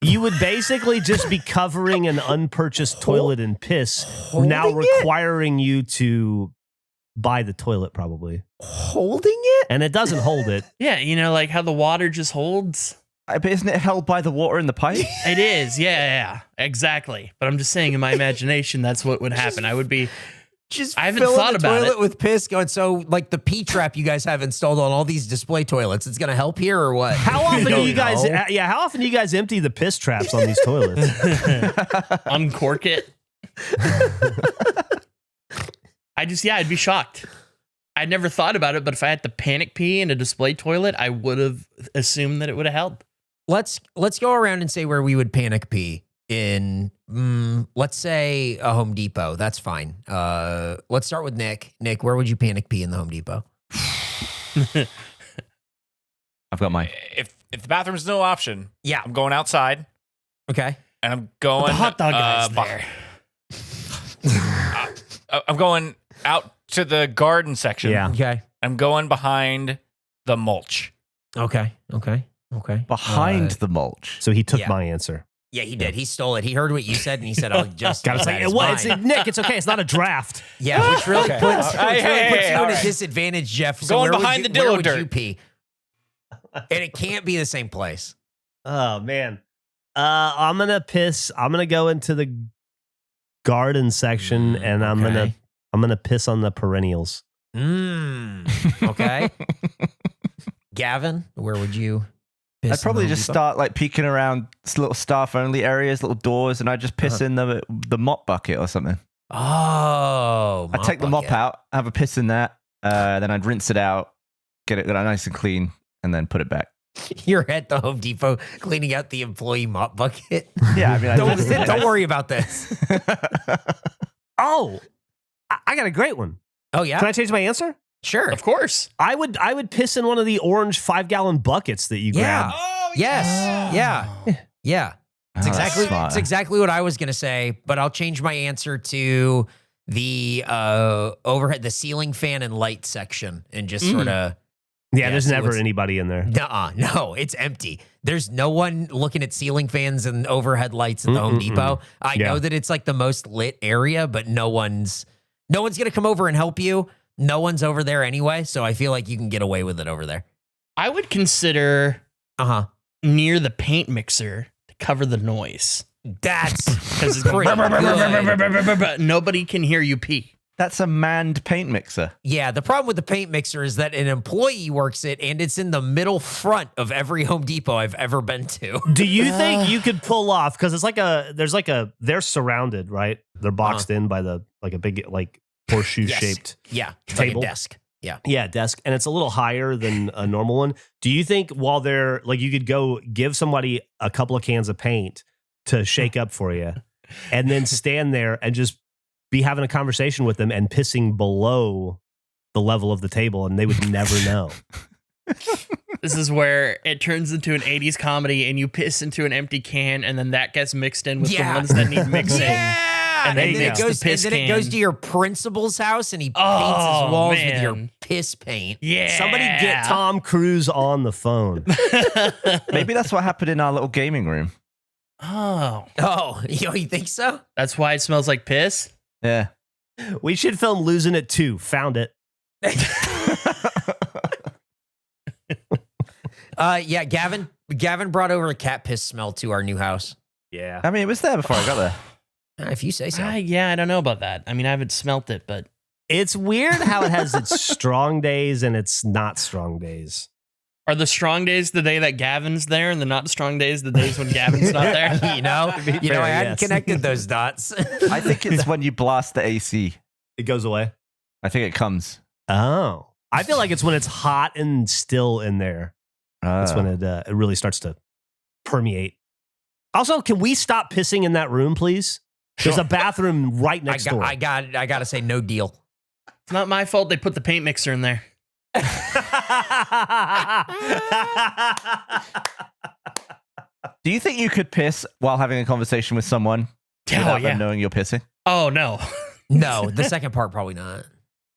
Speaker 1: You would basically just be covering an unpurchased toilet in piss, now requiring you to buy the toilet probably.
Speaker 4: Holding it?
Speaker 1: And it doesn't hold it.
Speaker 3: Yeah, you know, like how the water just holds.
Speaker 2: But isn't it held by the water in the pipe?
Speaker 3: It is, yeah, exactly. But I'm just saying, in my imagination, that's what would happen. I would be.
Speaker 4: Just
Speaker 3: I haven't
Speaker 4: filling
Speaker 3: thought
Speaker 4: the
Speaker 3: about
Speaker 4: toilet
Speaker 3: it.
Speaker 4: with piss going, so like the pee trap you guys have installed on all these display toilets, it's going to help here or what?
Speaker 1: How often do you guys
Speaker 4: know.
Speaker 1: how often do you guys empty the piss traps on these toilets?
Speaker 3: Uncork it. I'd be shocked. I'd never thought about it, but if I had to panic pee in a display toilet, I would have assumed that it would have helped.
Speaker 4: Let's go around and say where we would panic pee in, let's say a Home Depot. That's fine. Let's start with Nick. Nick, where would you panic pee in the Home Depot?
Speaker 2: I've got mine.
Speaker 5: If the bathroom's no option,
Speaker 4: Yeah.
Speaker 5: I'm going outside
Speaker 4: Okay.
Speaker 5: and I'm going.
Speaker 3: The hot dog guy's
Speaker 5: beh-
Speaker 3: there.
Speaker 5: I'm going out to the garden section.
Speaker 1: Yeah.
Speaker 4: Okay.
Speaker 5: I'm going behind the mulch.
Speaker 4: Okay.
Speaker 2: Behind the mulch.
Speaker 1: So he took
Speaker 4: Yeah.
Speaker 1: my answer.
Speaker 4: Yeah, he did. He stole it. He heard what you said, and he said, "I'll just
Speaker 1: Gotta
Speaker 4: use
Speaker 1: say,
Speaker 4: that as
Speaker 1: well, it's,
Speaker 4: mine."
Speaker 1: Nick, it's okay. It's not a draft.
Speaker 4: Yeah, which really
Speaker 5: Okay.
Speaker 4: puts,
Speaker 5: Hey,
Speaker 4: puts you
Speaker 5: all
Speaker 4: in a
Speaker 5: right.
Speaker 4: disadvantage, Jeff. So
Speaker 5: Going
Speaker 4: where
Speaker 5: behind
Speaker 4: would
Speaker 5: the
Speaker 4: you,
Speaker 5: dillo
Speaker 4: where would you
Speaker 5: dirt.
Speaker 4: pee? And it can't be the same place.
Speaker 1: Oh man. I'm gonna go into the garden section and I'm gonna piss on the perennials.
Speaker 4: Okay. Gavin, where would you piss?
Speaker 2: I'd probably
Speaker 4: in the
Speaker 2: just
Speaker 4: Home Depot?
Speaker 2: start like peeking around little staff only areas, little doors, and I just piss in the mop bucket or something.
Speaker 4: Oh,
Speaker 2: I'd take the mop
Speaker 4: bucket.
Speaker 2: out, have a piss in that, then I'd rinse it out, get it nice and clean, and then put it back.
Speaker 4: You're at the Home Depot cleaning out the employee mop bucket.
Speaker 2: Yeah, I mean,
Speaker 4: Don't worry about this.
Speaker 1: Oh, I got a great one.
Speaker 4: Oh yeah,
Speaker 1: Can I change my answer?
Speaker 4: sure.
Speaker 3: Of course.
Speaker 1: I would piss in one of the orange 5-gallon buckets that you
Speaker 4: Yeah.
Speaker 1: grab.
Speaker 5: Oh,
Speaker 4: Yes. Yeah. It's
Speaker 2: Oh,
Speaker 4: exactly
Speaker 2: that's smart.
Speaker 4: it's exactly what I was gonna say, but I'll change my answer to the overhead, the ceiling fan and light section, and just sort of.
Speaker 1: Yeah, there's
Speaker 4: so
Speaker 1: never
Speaker 4: it's-
Speaker 1: anybody in there.
Speaker 4: No, it's empty. There's no one looking at ceiling fans and overhead lights at the Home Depot. I
Speaker 1: Yeah.
Speaker 4: know that it's like the most lit area, but no one's gonna come over and help you. No one's over there anyway, so I feel like you can get away with it over there.
Speaker 3: I would consider near the paint mixer to cover the noise.
Speaker 4: That's
Speaker 3: Because it's going,
Speaker 4: pretty good.
Speaker 3: nobody can hear you pee.
Speaker 2: That's a manned paint mixer.
Speaker 4: Yeah, the problem with the paint mixer is that an employee works it, and it's in the middle front of every Home Depot I've ever been to.
Speaker 1: Do you think you could pull off? Because it's they're surrounded, right? They're boxed in by a big horseshoe shaped
Speaker 4: Yeah,
Speaker 1: table.
Speaker 4: like a desk.
Speaker 1: Yeah, desk, and it's a little higher than a normal one. Do you think while they're you could go give somebody a couple of cans of paint to shake up for you, and then stand there and just be having a conversation with them and pissing below the level of the table, and they would never know.
Speaker 3: This is where it turns into an 80s comedy and you piss into an empty can and then that gets mixed in with the ones that need mixing.
Speaker 4: Yeah,
Speaker 3: And then
Speaker 4: then
Speaker 3: it goes- and then
Speaker 4: it goes to your principal's house, and he paints his walls with your
Speaker 3: man.
Speaker 4: piss paint.
Speaker 3: Yeah.
Speaker 1: Somebody get Tom Cruise on the phone.
Speaker 2: Maybe that's what happened in our little gaming room.
Speaker 3: Oh,
Speaker 4: Oh, you think so?
Speaker 3: that's why it smells like piss?
Speaker 2: Yeah.
Speaker 1: We should film Losin It 2. Found it.
Speaker 4: Yeah, Gavin brought over a cat piss smell to our new house.
Speaker 1: Yeah.
Speaker 2: I mean, it was there before I got there.
Speaker 4: If you say so.
Speaker 3: Yeah, I don't know about that. I mean, I haven't smelt it, but
Speaker 1: It's weird how it has its strong days and its not strong days.
Speaker 3: are the strong days the day that Gavin's there and the not strong days the days when Gavin's not there?
Speaker 4: you know,
Speaker 1: fair,
Speaker 4: I hadn't
Speaker 1: yes.
Speaker 4: connected those dots.
Speaker 2: I think it's when you blast the AC.
Speaker 1: It goes away.
Speaker 2: I think it comes.
Speaker 1: Oh. I feel like it's when it's hot and still in there. That's when it really starts to permeate. Also, can we stop pissing in that room, please? There's a bathroom right next door.
Speaker 4: I got to say no deal.
Speaker 3: It's not my fault they put the paint mixer in there.
Speaker 2: Do you think you could piss while having a conversation with someone without them knowing you're pissing?
Speaker 3: Oh, no.
Speaker 4: No, the second part probably not.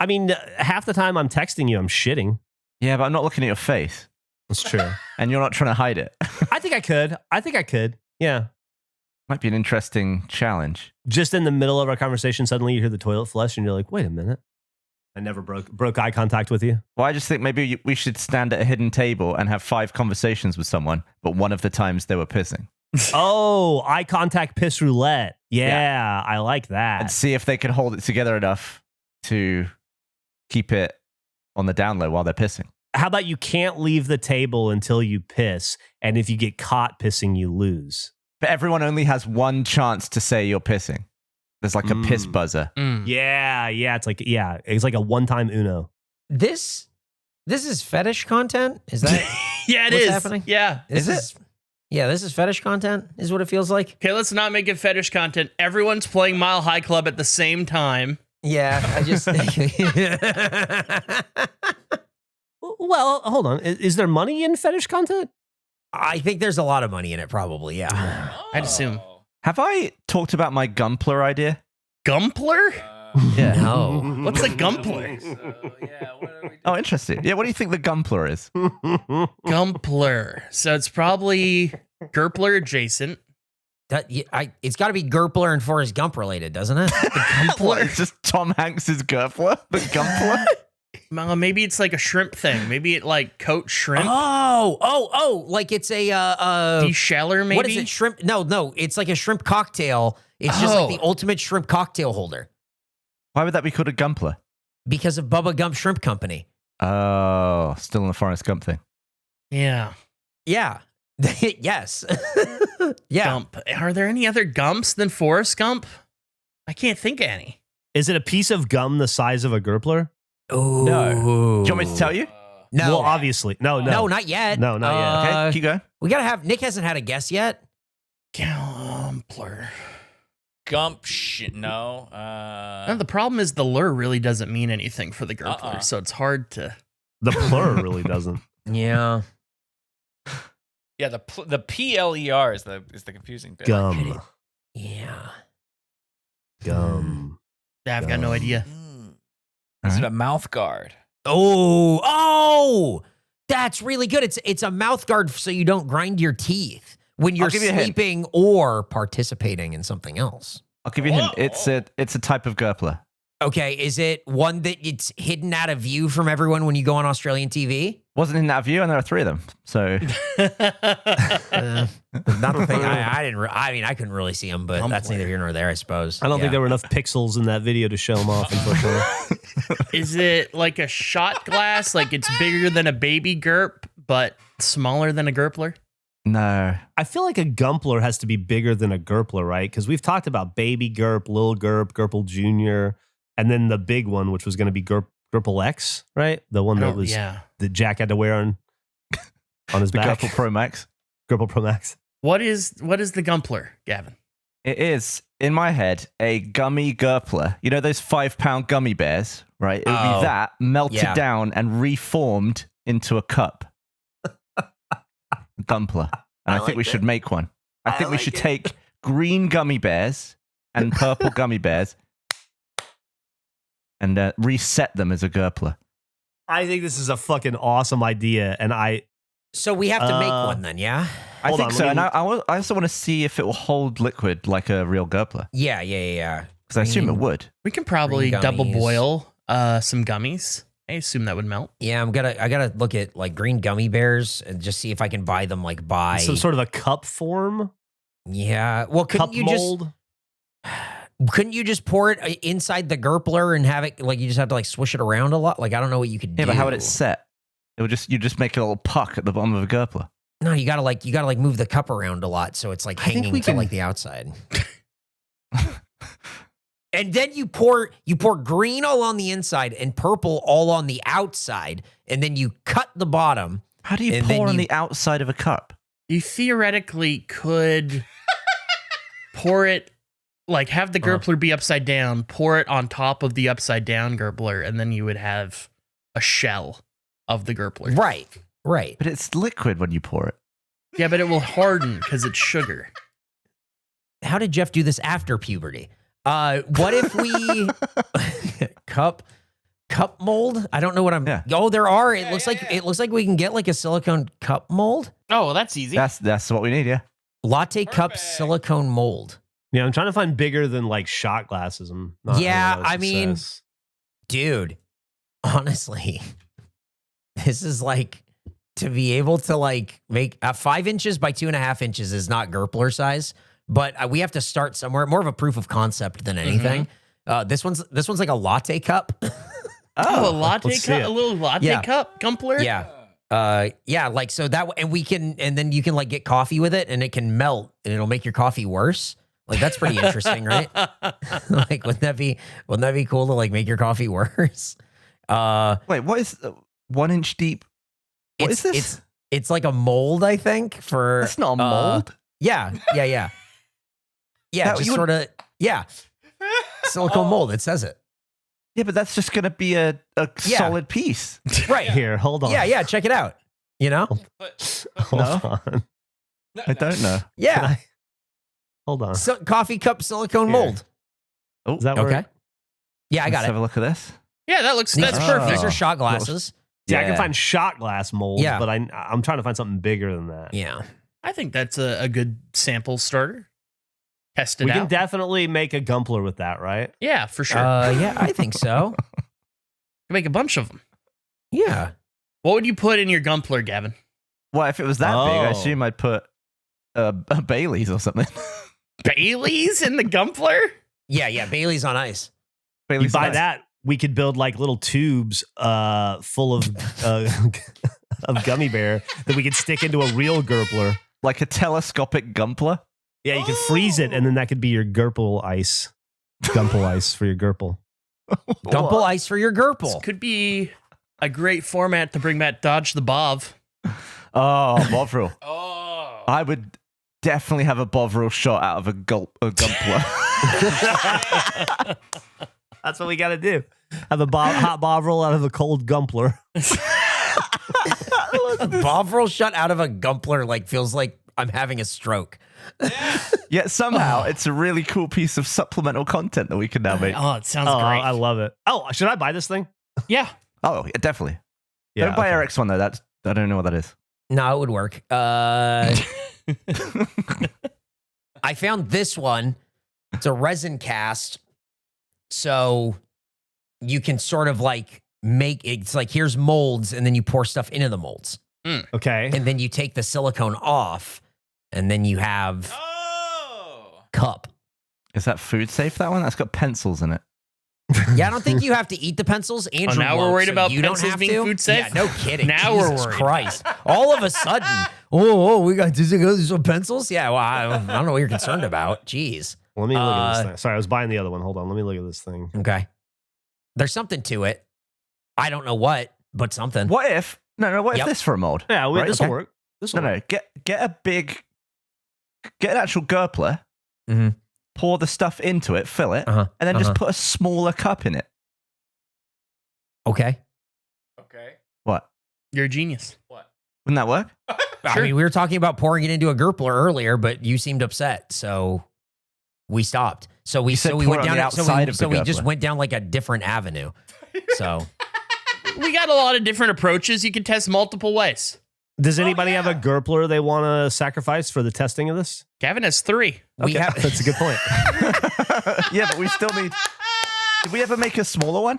Speaker 1: I mean, half the time I'm texting you, I'm shitting.
Speaker 2: Yeah, but I'm not looking at your face.
Speaker 1: That's true.
Speaker 2: And you're not trying to hide it.
Speaker 1: I think I could. Yeah.
Speaker 2: Might be an interesting challenge.
Speaker 1: Just in the middle of our conversation, suddenly you hear the toilet flush and you're like, wait a minute. I never broke eye contact with you.
Speaker 2: Well, I just think maybe we should stand at a hidden table and have 5 conversations with someone, but one of the times they were pissing.
Speaker 1: Oh, eye contact piss roulette. Yeah, I like that.
Speaker 2: And see if they can hold it together enough to keep it on the down low while they're pissing.
Speaker 1: How about you can't leave the table until you piss, and if you get caught pissing, you lose.
Speaker 2: But everyone only has one chance to say you're pissing. There's like a piss buzzer.
Speaker 1: Yeah, it's like a one-time Uno.
Speaker 4: This is fetish content? Is that
Speaker 3: Yeah, it
Speaker 4: what's
Speaker 3: is.
Speaker 4: happening?
Speaker 3: Yeah.
Speaker 4: This is yeah, this is fetish content, is what it feels like.
Speaker 3: Okay, let's not make it fetish content. Everyone's playing Mile High Club at the same time.
Speaker 4: Yeah, I just
Speaker 1: Well, hold on. Is there money in fetish content?
Speaker 4: I think there's a lot of money in it, probably, yeah.
Speaker 3: I'd assume.
Speaker 2: Have I talked about my Gumpler idea?
Speaker 3: Gumpler?
Speaker 2: Yeah.
Speaker 4: No.
Speaker 3: What's a Gumpler?
Speaker 2: Oh, interesting. Yeah, what do you think the Gumpler is?
Speaker 3: Gumpler. So it's probably Gerpler adjacent.
Speaker 4: It's got to be Gerpler and Forrest Gump related, doesn't it?
Speaker 2: What, it's just Tom Hanks's Gerpler? The Gumpler?
Speaker 3: Maybe it's like a shrimp thing. Maybe it like coats shrimp.
Speaker 4: Oh, like it's a
Speaker 3: Desheller, maybe?
Speaker 4: What is it? Shrimp? No, it's like a shrimp cocktail. It's just like the ultimate shrimp cocktail holder
Speaker 2: Why would that be called a Gumpler?
Speaker 4: because of Bubba Gump Shrimp Company.
Speaker 2: Oh, still in the Forrest Gump thing.
Speaker 3: Yeah.
Speaker 4: Yeah. Yes. Yeah.
Speaker 3: Gump. Are there any other Gumps than Forrest Gump? I can't think of any.
Speaker 1: Is it a piece of gum the size of a Gerpler?
Speaker 4: Oh.
Speaker 2: No. Do you want me to tell you?
Speaker 4: No.
Speaker 1: Well, obviously. No.
Speaker 4: No, not yet.
Speaker 1: No, not yet.
Speaker 2: Okay, keep going.
Speaker 4: We got to have, Nick hasn't had a guess yet.
Speaker 3: Gumpler.
Speaker 5: No.
Speaker 3: No, the problem is the lure really doesn't mean anything for the Gerpler, so it's hard to.
Speaker 1: The plur really doesn't.
Speaker 4: Yeah.
Speaker 5: Yeah, the PLER is the confusing bit.
Speaker 1: Gum.
Speaker 4: Yeah.
Speaker 1: Gum.
Speaker 3: Yeah, I've got no idea.
Speaker 5: Is it a mouth guard?
Speaker 4: Oh, that's really good. It's a mouth guard so you don't grind your teeth when you're
Speaker 2: give you a hint.
Speaker 4: sleeping or participating in something else.
Speaker 2: I'll give you a hint. It's a type of Gerpler.
Speaker 4: Okay, is it one that it's hidden out of view from everyone when you go on Australian TV?
Speaker 2: Wasn't in that view, and there are 3 of them. So
Speaker 4: Not the thing. I couldn't really see them, but that's neither here nor there, I suppose.
Speaker 1: I don't think there were enough pixels in that video to show them off, unfortunately.
Speaker 3: Is it like a shot glass? Like it's bigger than a baby Gerp, but smaller than a Gerpler?
Speaker 2: no.
Speaker 1: I feel like a Gumpler has to be bigger than a Gerpler, right? Because we've talked about baby Gerp, Lil Gerp, Gerpel Jr., and then the big one, which was going to be Gerpel X, right? The one that was that Jack had to wear on his
Speaker 2: The
Speaker 1: back.
Speaker 2: Gerpel Pro Max.
Speaker 1: Gerpel Pro Max.
Speaker 3: What is the Gumpler, Gavin?
Speaker 2: It is, in my head, a gummy Gerpler. You know those 5-pound gummy bears, right? It would be that melted down and reformed into a cup. Gumpler. And I think we should make one. I think we should take green gummy bears and purple gummy bears and reset them as a Gerpler.
Speaker 1: I think this is a fucking awesome idea, and
Speaker 4: So we have to make one then, yeah?
Speaker 2: I
Speaker 1: Hold
Speaker 2: think
Speaker 1: on,
Speaker 2: so.
Speaker 1: let me-
Speaker 2: And I also want to see if it will hold liquid like a real Gerpler.
Speaker 4: Yeah.
Speaker 2: Because I assume it would.
Speaker 3: We can probably
Speaker 4: Green
Speaker 3: double
Speaker 4: gummies.
Speaker 3: boil some gummies. I assume that would melt.
Speaker 4: Yeah, I gotta look at like green gummy bears and just see if I can buy them like by
Speaker 1: some sort of a cup form,
Speaker 4: Yeah. Well,
Speaker 1: cup mold.
Speaker 4: Couldn't you just pour it inside the Gerpler and have it like you just have to like swish it around a lot? Like I don't know what you could do.
Speaker 2: Yeah, but how would it set? It would you just make a little puck at the bottom of a Gerpler.
Speaker 4: No, you gotta move the cup around a lot so it's like
Speaker 1: I think
Speaker 4: hanging
Speaker 1: we
Speaker 4: to
Speaker 1: can-
Speaker 4: like the outside. And then you pour green all on the inside and purple all on the outside, and then you cut the bottom.
Speaker 2: How do you
Speaker 4: And then
Speaker 2: pour on
Speaker 4: you-
Speaker 2: the outside of a cup?
Speaker 3: You theoretically could pour it, like have the Gerpler be upside down, pour it on top of the upside down Gerpler, and then you would have a shell of the Gerpler.
Speaker 4: Right.
Speaker 2: But it's liquid when you pour it.
Speaker 3: Yeah, but it will harden because it's sugar.
Speaker 4: How did Geoff do this after puberty? What if we cup mold? I don't know what I'm.
Speaker 2: Yeah.
Speaker 4: Oh, there are. It looks like we can get like a silicone cup mold.
Speaker 3: Oh, well, that's easy.
Speaker 2: That's what we need, yeah.
Speaker 4: Latte cup
Speaker 5: Perfect.
Speaker 4: silicone mold.
Speaker 1: Yeah, I'm trying to find bigger than like shot glasses. I'm not having
Speaker 4: Yeah,
Speaker 1: a lot of
Speaker 4: I mean-
Speaker 1: success.
Speaker 4: Dude, honestly, this is like to be able to like make 5 inches by 2.5 inches is not Gumpler size, but we have to start somewhere. More of a proof of concept than anything. This one's like a latte cup.
Speaker 3: Oh, a latte
Speaker 1: let's see
Speaker 3: cup,
Speaker 1: it.
Speaker 3: a little latte
Speaker 4: Yeah.
Speaker 3: cup, Gumpler.
Speaker 4: Yeah, like so that, and then you can like get coffee with it, and it can melt, and it'll make your coffee worse. Like that's pretty interesting, right? Like, wouldn't that be cool to like make your coffee worse?
Speaker 2: Wait, what is 1 inch deep? What is this?
Speaker 4: It's like a mold, I think. For
Speaker 2: That's not a mold.
Speaker 4: Yeah.
Speaker 2: That-
Speaker 4: Just
Speaker 2: you would-
Speaker 4: sort of silicone mold. It says it
Speaker 2: Yeah, but that's just gonna be a
Speaker 4: Yeah.
Speaker 2: solid piece.
Speaker 4: right.
Speaker 1: Here, hold on.
Speaker 4: Yeah. Check it out. You know?
Speaker 1: Hold
Speaker 2: No.
Speaker 1: on.
Speaker 2: I don't know.
Speaker 4: Yeah.
Speaker 1: Hold on.
Speaker 4: Coffee cup silicone
Speaker 1: Here.
Speaker 4: mold.
Speaker 2: Oh,
Speaker 1: Is that where?
Speaker 4: Okay. Yeah, I got
Speaker 2: let's
Speaker 4: it.
Speaker 2: have a look at this.
Speaker 3: Yeah, that's
Speaker 4: These
Speaker 3: perfect.
Speaker 4: are- These are shot glasses.
Speaker 1: See, I can find shot glass molds,
Speaker 4: Yeah.
Speaker 1: but I'm trying to find something bigger than that.
Speaker 4: Yeah.
Speaker 3: I think that's a good sample starter. Test it
Speaker 1: We
Speaker 3: out.
Speaker 1: can definitely make a Gumpler with that, right?
Speaker 3: Yeah, for sure.
Speaker 4: Yeah, I think so.
Speaker 3: Make a bunch of them.
Speaker 4: Yeah.
Speaker 3: What would you put in your Gumpler, Gavin?
Speaker 2: Well, if it was that big, I
Speaker 1: Oh.
Speaker 2: assume I'd put a Bailey's or something.
Speaker 3: Baileys in the Gumpler?
Speaker 4: Yeah. Bailey's on ice.
Speaker 1: You
Speaker 2: Bailey's
Speaker 1: buy
Speaker 2: nice.
Speaker 1: that, we could build like little tubes full of of gummy bear that we could stick into a real Gurpler.
Speaker 2: like a telescopic Gumpler.
Speaker 1: Yeah, you could freeze it, and then that could be your Gurple ice. Gumple ice for your Gurple.
Speaker 4: Gumple ice for your
Speaker 3: This
Speaker 4: Gurple.
Speaker 3: could be a great format to bring back Dodge the Bov.
Speaker 2: Oh, Bovril.
Speaker 5: Oh.
Speaker 2: I would definitely have a Bovril shot out of a Gumpler.
Speaker 1: That's what we got to do. Have a hot Bovril out of a cold Gumpler.
Speaker 4: Bovril shut out of a Gumpler like feels like I'm having a stroke.
Speaker 2: Yet somehow it's a really cool piece of supplemental content that we can now make.
Speaker 3: Oh, it sounds
Speaker 1: Oh,
Speaker 3: great.
Speaker 1: I love it. Oh, should I buy this thing?
Speaker 3: Yeah.
Speaker 2: Oh, yeah, definitely.
Speaker 1: Yeah,
Speaker 2: Don't buy
Speaker 1: okay.
Speaker 2: Eric's one though. I don't know what that is.
Speaker 4: No, it would work. I found this one. It's a resin cast. So you can sort of like make it's like here's molds, and then you pour stuff into the molds.
Speaker 1: Okay.
Speaker 4: And then you take the silicone off, and then you have
Speaker 5: Oh.
Speaker 4: cup.
Speaker 2: Is that food safe, that one? That's got pencils in it.
Speaker 4: Yeah, I don't think you have to eat the pencils. Andrew,
Speaker 3: now we're
Speaker 4: won't,
Speaker 3: worried
Speaker 4: so
Speaker 3: about
Speaker 4: you don't
Speaker 3: pencils
Speaker 4: have
Speaker 3: being
Speaker 4: to.
Speaker 3: food safe?
Speaker 4: Yeah, no kidding.
Speaker 3: Now we're
Speaker 4: Jesus
Speaker 3: worried.
Speaker 4: Christ! All of a sudden, we got these pencils. Yeah, well, I don't know what you're concerned about. Jeez.
Speaker 1: Let me look at this thing. Sorry, I was buying the other one. Hold on. Let me look at this thing.
Speaker 4: Okay. There's something to it. I don't know what, but something.
Speaker 2: What if? No. What
Speaker 4: Yep.
Speaker 2: if this for a mold?
Speaker 1: Yeah,
Speaker 2: Right,
Speaker 1: this will
Speaker 2: okay.
Speaker 1: work. This
Speaker 2: No,
Speaker 1: will work.
Speaker 2: no. Get an actual Gurpler.
Speaker 4: Mhm.
Speaker 2: Pour the stuff into it, fill it,
Speaker 4: Uh-huh.
Speaker 2: and then just put a smaller cup in it.
Speaker 4: Okay.
Speaker 5: Okay.
Speaker 2: What?
Speaker 3: You're a genius.
Speaker 5: What?
Speaker 2: Wouldn't that work?
Speaker 4: I mean, we were talking about pouring it into a Gurpler earlier, but you seemed upset, so we stopped. So we
Speaker 2: You said
Speaker 4: so we
Speaker 2: pour
Speaker 4: went
Speaker 2: it on
Speaker 4: down
Speaker 2: the
Speaker 4: so
Speaker 2: outside
Speaker 4: we,
Speaker 2: of
Speaker 4: so
Speaker 2: the
Speaker 4: we just
Speaker 2: Gurpler.
Speaker 4: went down like a different avenue. So
Speaker 3: We got a lot of different approaches. You can test multiple ways.
Speaker 1: Does anybody have a Gurpler they want to sacrifice for the testing of this?
Speaker 3: Gavin has 3.
Speaker 4: we have
Speaker 1: That's a good point.
Speaker 2: Yeah, but we still need. Did we ever make a smaller one?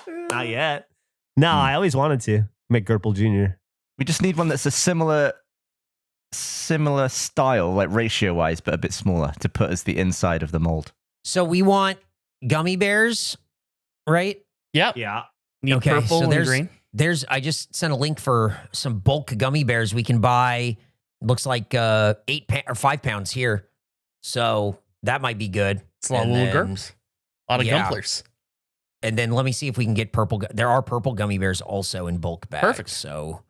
Speaker 1: Not yet. No, I always wanted to make Gurple Jr.
Speaker 2: We just need one that's a similar style, like ratio wise, but a bit smaller to put as the inside of the mold.
Speaker 4: so we want gummy bears, right?
Speaker 3: Yep.
Speaker 1: Yeah.
Speaker 3: Need
Speaker 4: Okay,
Speaker 3: purple
Speaker 4: so
Speaker 3: and
Speaker 4: there's-
Speaker 3: green.
Speaker 4: I just sent a link for some bulk gummy bears we can buy. Looks like 5 pounds here. So that might be good.
Speaker 3: It's a lot of
Speaker 4: And
Speaker 3: little
Speaker 4: then-
Speaker 3: GURPS. A lot of
Speaker 4: Yeah.
Speaker 3: Gumplers.
Speaker 4: And then let me see if we can get purple. There are purple gummy bears also in bulk bags.
Speaker 3: Perfect.
Speaker 4: So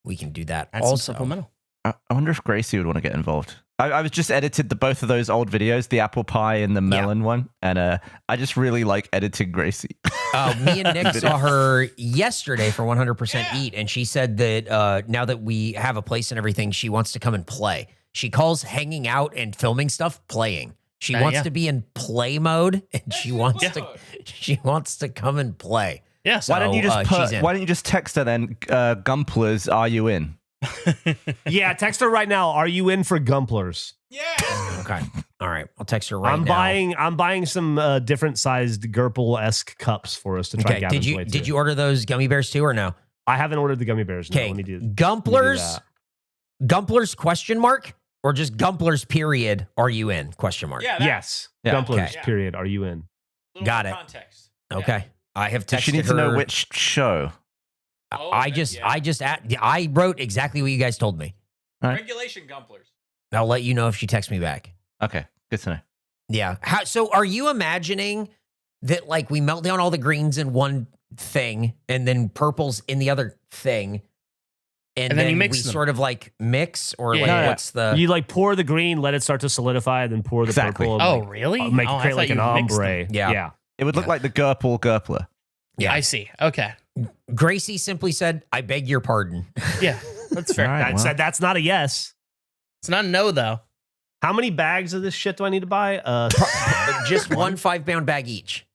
Speaker 4: we can do that.
Speaker 3: Add some
Speaker 4: also,
Speaker 3: supplemental.
Speaker 2: I wonder if Gracie would want to get involved. I was just edited both of those old videos, the apple pie and the melon one, and I just really like editing Gracie.
Speaker 4: me and Nick saw her yesterday for 100% Eat, and she said that now that we have a place and everything, she wants to come and play. She calls hanging out and filming stuff playing. She wants
Speaker 3: yeah.
Speaker 4: to be in play mode, and she wants to come and play.
Speaker 3: Yeah.
Speaker 2: Why don't you
Speaker 4: So,
Speaker 2: just
Speaker 4: she's in.
Speaker 2: Why don't you just text her then? Gumplers, are you in?
Speaker 1: Yeah, text her right now. Are you in for Gumplers?
Speaker 5: Yeah.
Speaker 4: Okay. All right. I'll text her right now.
Speaker 1: I'm buying some different sized Gerple-esque cups for us to try.
Speaker 4: Okay.
Speaker 1: Gavin's way
Speaker 4: Did
Speaker 1: too.
Speaker 4: you order those gummy bears too or no?
Speaker 1: I haven't ordered the gummy bears. No,
Speaker 4: Okay.
Speaker 1: let me do
Speaker 4: Gumplers?
Speaker 1: that.
Speaker 4: Gumplers question mark or just Gumplers period? Are you in question mark?
Speaker 5: Yeah.
Speaker 1: Yes.
Speaker 2: Yeah.
Speaker 1: Gumplers,
Speaker 4: Okay.
Speaker 1: period. Are you in?
Speaker 5: Little
Speaker 4: Got
Speaker 5: more
Speaker 4: it.
Speaker 5: Context.
Speaker 4: Okay. I have
Speaker 2: Does
Speaker 4: texted
Speaker 2: she need
Speaker 4: her.
Speaker 2: to know which show?
Speaker 5: Oh,
Speaker 4: I
Speaker 5: yeah.
Speaker 4: I wrote exactly what you guys told me.
Speaker 5: Regulation Gumplers.
Speaker 4: I'll let you know if she texts me back.
Speaker 2: Okay, good to know.
Speaker 4: Yeah. So are you imagining that like we melt down all the greens in one thing and then purples in the other thing? And then
Speaker 3: you mix
Speaker 4: we
Speaker 3: them.
Speaker 4: sort of like mix or
Speaker 3: Yeah.
Speaker 4: like
Speaker 3: No,
Speaker 4: what's the
Speaker 1: You like pour the green, let it start to solidify, then pour the
Speaker 2: Exactly.
Speaker 1: purple.
Speaker 3: Oh,
Speaker 1: and,
Speaker 3: really?
Speaker 1: Make
Speaker 3: Oh, I
Speaker 1: create
Speaker 3: thought
Speaker 1: like an
Speaker 3: you mixed them.
Speaker 1: ombre.
Speaker 4: Yeah.
Speaker 2: It would look
Speaker 4: Yeah.
Speaker 2: like the Gerpler.
Speaker 4: Yeah.
Speaker 3: I see. Okay.
Speaker 4: Gracie simply said, I beg your pardon.
Speaker 3: Yeah, that's fair.
Speaker 2: All right.
Speaker 1: That's not a yes.
Speaker 3: It's not a no, though.
Speaker 1: How many bags of this shit do I need to buy?
Speaker 4: Just one 5-pound bag each.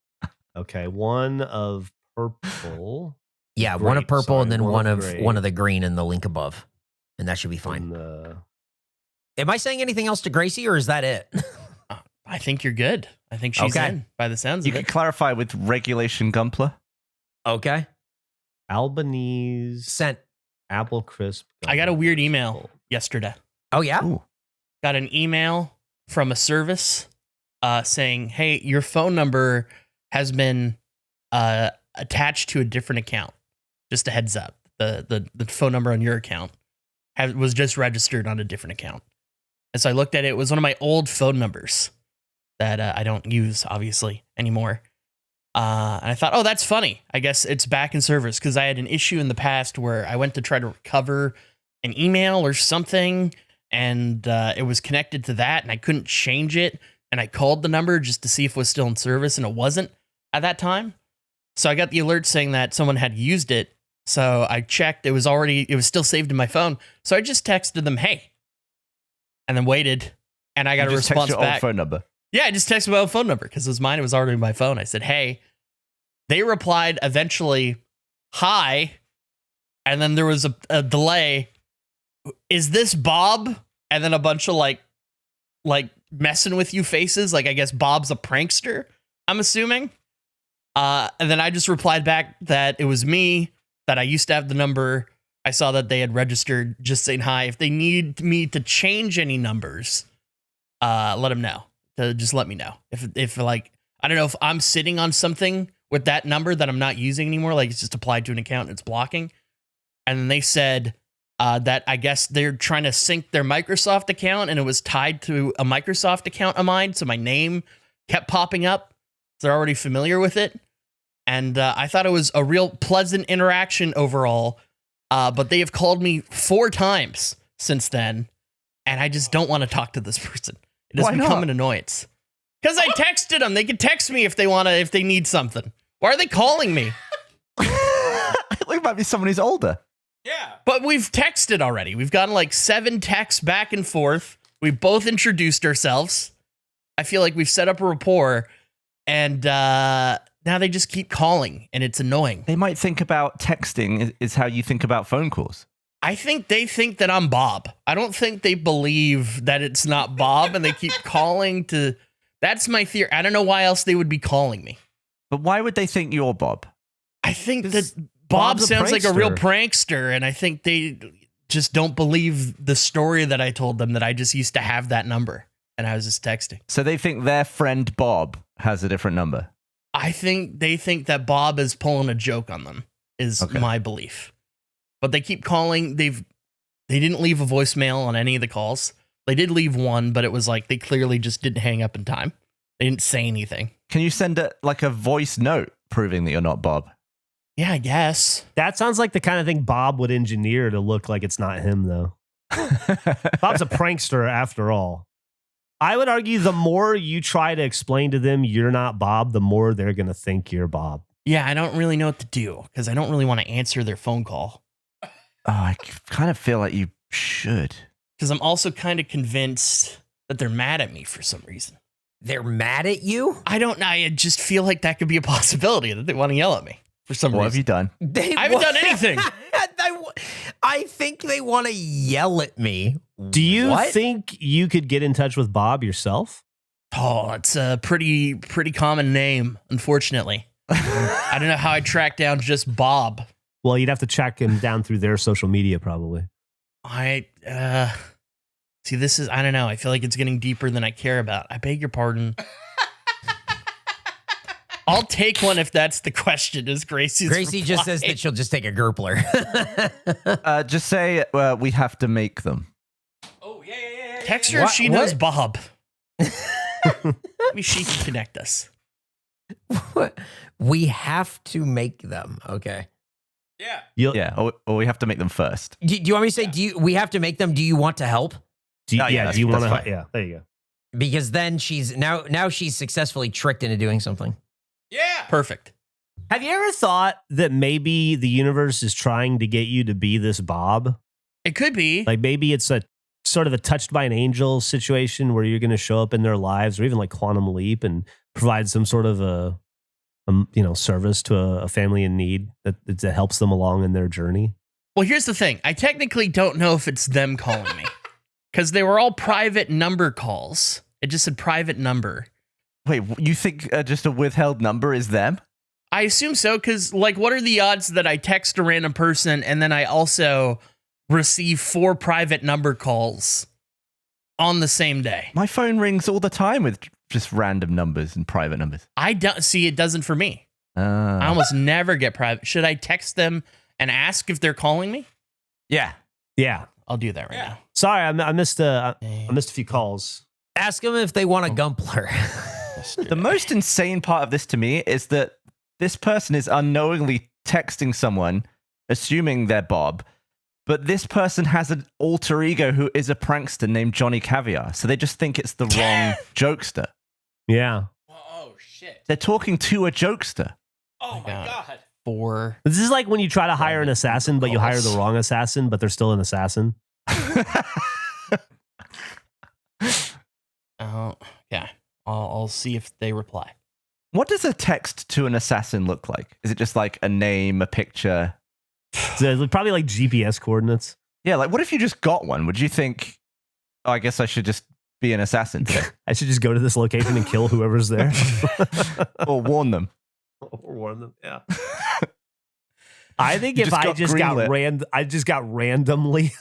Speaker 1: Okay, one of purple.
Speaker 4: Yeah, one of
Speaker 1: Great,
Speaker 4: purple
Speaker 1: sorry,
Speaker 4: and then
Speaker 1: one of gray.
Speaker 4: one of the green in the link above. And that should be fine.
Speaker 1: and the-
Speaker 4: Am I saying anything else to Gracie or is that it?
Speaker 3: I think you're good. I think she's
Speaker 4: Okay.
Speaker 3: in by the sounds
Speaker 2: You
Speaker 3: of
Speaker 2: could
Speaker 3: it.
Speaker 2: clarify with regulation Gumpler.
Speaker 4: Okay.
Speaker 1: Albanese
Speaker 4: Sent.
Speaker 1: apple crisp.
Speaker 3: I got a weird email yesterday.
Speaker 4: Oh, yeah?
Speaker 2: Ooh.
Speaker 3: Got an email from a service saying, hey, your phone number has been attached to a different account. Just a heads up. The phone number on your account was just registered on a different account. And so I looked at it. It was one of my old phone numbers that I don't use, obviously, anymore. And I thought, oh, that's funny. I guess it's back in service because I had an issue in the past where I went to try to recover an email or something, and it was connected to that, and I couldn't change it. And I called the number just to see if it was still in service, and it wasn't at that time. So I got the alert saying that someone had used it. So I checked. It was still saved in my phone. So I just texted them, hey, and then waited, and I got a
Speaker 2: You just text
Speaker 3: response
Speaker 2: your old
Speaker 3: back.
Speaker 2: phone number.
Speaker 3: Yeah, I just texted my own phone number because it was mine. It was already my phone. I said, hey. They replied eventually, hi. And then there was a delay. Is this Bob? And then a bunch of like messing with you faces. Like, I guess Bob's a prankster, I'm assuming. And then I just replied back that it was me, that I used to have the number. I saw that they had registered, just saying hi. If they need me to change any numbers, let them know. Just let me know. If like, I don't know if I'm sitting on something with that number that I'm not using anymore, like it's just applied to an account and it's blocking. And then they said that I guess they're trying to sync their Microsoft account and it was tied to a Microsoft account of mine. So my name kept popping up. They're already familiar with it. And I thought it was a real pleasant interaction overall. But they have called me 4 times since then. And I just don't want to talk to this person. It has
Speaker 2: Why
Speaker 3: become
Speaker 2: not?
Speaker 3: an annoyance. Because I texted them. They can text me if they need something. Why are they calling me?
Speaker 2: I think it might be someone who's older.
Speaker 5: Yeah.
Speaker 3: But we've texted already. We've gotten like 7 texts back and forth. We both introduced ourselves. I feel like we've set up a rapport. And now they just keep calling. And it's annoying.
Speaker 2: They might think about texting is how you think about phone calls.
Speaker 3: I think they think that I'm Bob. I don't think they believe that it's not Bob. And they keep calling to... That's my theory. I don't know why else they would be calling me.
Speaker 2: But why would they think you're Bob?
Speaker 3: I think
Speaker 1: Because
Speaker 3: that Bob
Speaker 1: Bob's a
Speaker 3: sounds like a real
Speaker 1: prankster.
Speaker 3: prankster, and I think they just don't believe the story that I told them that I just used to have that number, and I was just texting.
Speaker 2: So they think their friend Bob has a different number.
Speaker 3: I think they think that Bob is pulling a joke on them, is
Speaker 2: Okay.
Speaker 3: my belief. But they keep calling. They didn't leave a voicemail on any of the calls. They did leave one, but it was like they clearly just didn't hang up in time. They didn't say anything.
Speaker 2: Can you send a voice note proving that you're not Bob?
Speaker 3: Yeah, I guess.
Speaker 1: That sounds like the kind of thing Bob would engineer to look like it's not him, though. Bob's a prankster after all. I would argue the more you try to explain to them you're not Bob, the more they're going to think you're Bob.
Speaker 3: Yeah, I don't really know what to do because I don't really want to answer their phone call.
Speaker 2: Oh, I kind of feel like you should.
Speaker 3: Because I'm also kind of convinced that they're mad at me for some reason.
Speaker 4: They're mad at you?
Speaker 3: I don't know. I just feel like that could be a possibility that they want to yell at me for some
Speaker 2: What have
Speaker 3: reason.
Speaker 2: you done?
Speaker 3: I haven't done anything.
Speaker 4: I think they want to yell at me.
Speaker 1: Do you
Speaker 4: What?
Speaker 1: think you could get in touch with Bob yourself?
Speaker 3: Oh, it's a pretty common name, unfortunately. I don't know how I track down just Bob.
Speaker 1: Well, you'd have to track him down through their social media, probably.
Speaker 3: See, this is, I don't know. I feel like it's getting deeper than I care about. I beg your pardon. I'll take one if that's the question, is Gracie's
Speaker 4: Gracie just
Speaker 3: reply.
Speaker 4: says that she'll just take a Gurpler.
Speaker 2: Just say we have to make them.
Speaker 5: Oh, yeah.
Speaker 3: Text her if
Speaker 4: What-
Speaker 3: she knows
Speaker 4: what?
Speaker 3: Bob. Maybe she can connect us.
Speaker 4: We have to make them. Okay.
Speaker 5: Yeah.
Speaker 2: Yeah, or we have to make them first.
Speaker 4: Do you want me to say, we have to make them? Do you want to help?
Speaker 1: Do you,
Speaker 2: Oh, yeah,
Speaker 1: do you want
Speaker 2: that's
Speaker 1: to?
Speaker 2: fine.
Speaker 1: Yeah, there you go.
Speaker 4: Because then she's now she's successfully tricked into doing something.
Speaker 5: Yeah.
Speaker 3: Perfect.
Speaker 1: Have you ever thought that maybe the universe is trying to get you to be this Bob?
Speaker 3: It could be.
Speaker 1: Like maybe it's a sort of a touched by an angel situation where you're going to show up in their lives, or even like Quantum Leap, and provide some sort of a service to a family in need that helps them along in their journey.
Speaker 3: Well, here's the thing. I technically don't know if it's them calling me because they were all private number calls. It just said private number.
Speaker 2: Wait, you think just a withheld number is them?
Speaker 3: I assume so because, like, what are the odds that I text a random person and then I also receive 4 private number calls on the same day?
Speaker 2: My phone rings all the time with just random numbers and private numbers.
Speaker 3: I don't see it doesn't for me. I almost never get private. Should I text them and ask if they're calling me?
Speaker 2: Yeah.
Speaker 1: Yeah.
Speaker 3: I'll do that right now.
Speaker 1: Sorry, I missed a few calls.
Speaker 4: Ask them if they want a Gumpler.
Speaker 2: The most insane part of this to me is that this person is unknowingly texting someone, assuming they're Bob, but this person has an alter ego who is a prankster named Johnny Caviar. So they just think it's the wrong jokester.
Speaker 1: Yeah.
Speaker 5: Oh, shit.
Speaker 2: They're talking to a jokester.
Speaker 5: Oh, my
Speaker 3: God.
Speaker 5: God.
Speaker 3: 4.
Speaker 1: This is like when you try to hire an assassin, but you hire
Speaker 3: calls.
Speaker 1: the wrong assassin, but they're still an assassin.
Speaker 3: Oh, yeah. I'll see if they reply.
Speaker 2: What does a text to an assassin look like? Is it just like a name, a picture?
Speaker 1: So probably like GPS coordinates.
Speaker 2: Yeah, like what if you just got one? Would you think, oh, I guess I should just be an assassin today?
Speaker 1: I should just go to this location and kill whoever's there.
Speaker 2: Or warn them?
Speaker 1: Or warn them. Yeah. I think
Speaker 2: You
Speaker 1: if
Speaker 2: just
Speaker 1: I
Speaker 2: got
Speaker 1: just got
Speaker 2: greenlit.
Speaker 1: randomly,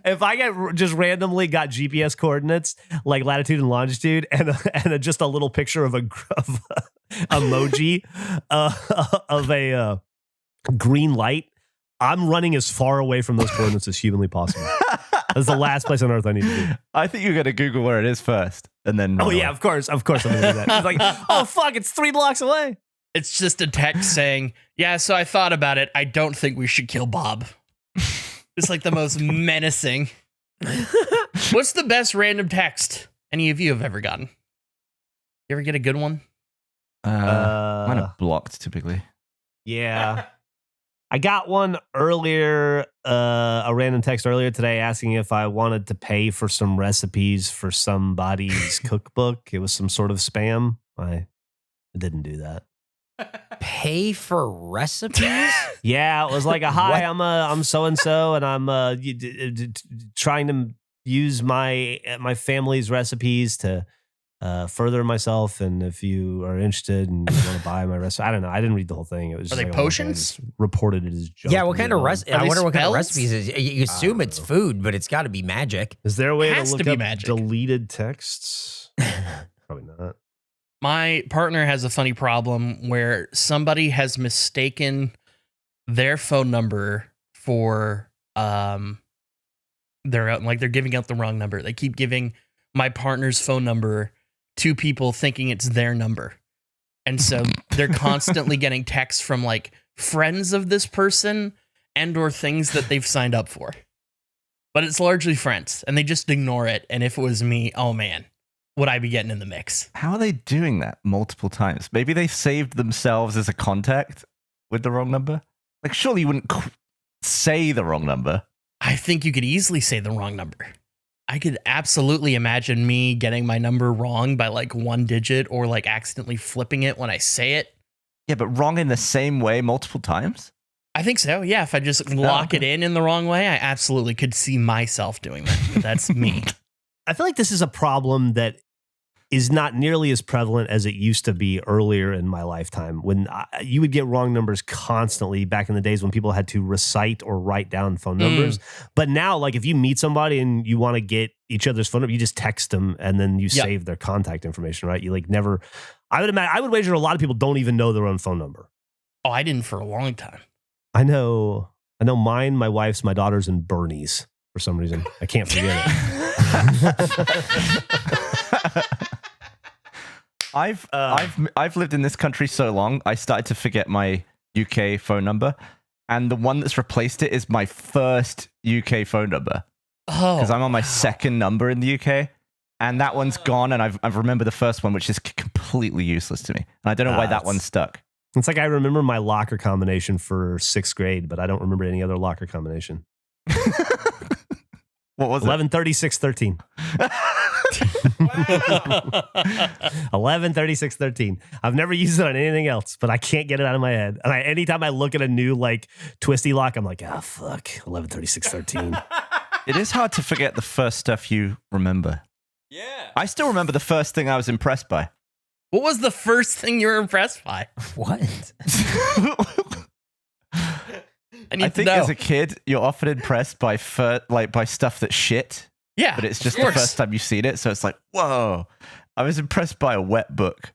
Speaker 1: if I just randomly got GPS coordinates like latitude and longitude, and just a little picture of emoji of a green light, I'm running as far away from those coordinates as humanly possible. That's the last place on earth I need to be.
Speaker 2: I think you're going to Google where it is first, and then.
Speaker 1: Oh
Speaker 2: run
Speaker 1: yeah,
Speaker 2: away.
Speaker 1: of course I'm going to do that. It's like, oh fuck, it's 3 blocks away.
Speaker 3: It's just a text saying, yeah, so I thought about it. I don't think we should kill Bob. It's like the most menacing. What's the best random text any of you have ever gotten? You ever get a good one?
Speaker 2: Mine are blocked typically.
Speaker 1: Yeah. I got one earlier, a random text earlier today asking if I wanted to pay for some recipes for somebody's cookbook. It was some sort of spam. I didn't do that.
Speaker 4: Pay for recipes?
Speaker 1: Yeah, it was like a hi,
Speaker 4: What?
Speaker 1: I'm so and so, and I'm trying to use my family's recipes to further myself. And if you are interested and you want to buy my recipe, I don't know. I didn't read the whole thing. It was just
Speaker 3: Are they
Speaker 1: like a whole thing. I
Speaker 3: potions?
Speaker 1: just reported it as junk.
Speaker 4: Yeah, what kind of recipe? I
Speaker 3: they
Speaker 4: wonder what kind of
Speaker 3: spells?
Speaker 4: recipes is. You assume it's
Speaker 1: know.
Speaker 4: food, but it's got to be magic.
Speaker 1: Is there a way
Speaker 3: Has
Speaker 1: to
Speaker 3: to
Speaker 1: look
Speaker 3: be
Speaker 1: up
Speaker 3: magic.
Speaker 1: deleted texts? Probably not.
Speaker 3: My partner has a funny problem where somebody has mistaken their phone number for their own, like they're giving out the wrong number. They keep giving my partner's phone number to people thinking it's their number. And so they're constantly getting texts from like friends of this person and or things that they've signed up for. But it's largely friends and they just ignore it. And if it was me, oh man, would I be getting in the mix?
Speaker 2: How are they doing that multiple times? Maybe they saved themselves as a contact with the wrong number? Like, surely you wouldn't say the wrong number.
Speaker 3: I think you could easily say the wrong number. I could absolutely imagine me getting my number wrong by like 1 digit or like accidentally flipping it when I say it.
Speaker 2: Yeah, but wrong in the same way multiple times?
Speaker 3: I think so. Yeah. If I just lock it in the wrong way, I absolutely could see myself doing that. But that's me.
Speaker 1: I feel like this is a problem that is not nearly as prevalent as it used to be earlier in my lifetime, when you would get wrong numbers constantly back in the days when people had to recite or write down phone numbers. But now, like, if you meet somebody and you want to get each other's phone number, you just text them and then you save their contact information, right? You like never, I would wager a lot of people don't even know their own phone number.
Speaker 3: Oh, I didn't for a long time.
Speaker 1: I know mine, my wife's, my daughter's, and Bernie's for some reason. I can't forget it.
Speaker 2: I've lived in this country so long, I started to forget my UK phone number, and the one that's replaced it is my first UK phone number.
Speaker 3: Oh,
Speaker 2: because I'm on my second number in the UK, and that one's gone, and I've remembered the first one, which is completely useless to me, and I don't know why that one stuck.
Speaker 1: It's like I remember my locker combination for 6th grade, but I don't remember any other locker combination.
Speaker 2: What was
Speaker 1: 11, 36, 13. 11, 36, 13. I've never used it on anything else, but I can't get it out of my head. And anytime I look at a new like twisty lock, I'm like, fuck, 11, 36, 13.
Speaker 2: It is hard to forget the first stuff you remember.
Speaker 5: Yeah.
Speaker 2: I still remember the first thing I was impressed by.
Speaker 3: what was the first thing you were impressed by?
Speaker 4: What?
Speaker 3: I
Speaker 2: I think as a kid, you're often impressed by by stuff that's shit.
Speaker 3: Yeah,
Speaker 2: But it's just
Speaker 3: of
Speaker 2: the
Speaker 3: course.
Speaker 2: first time you've seen it, so it's like, whoa. I was impressed by a wet book.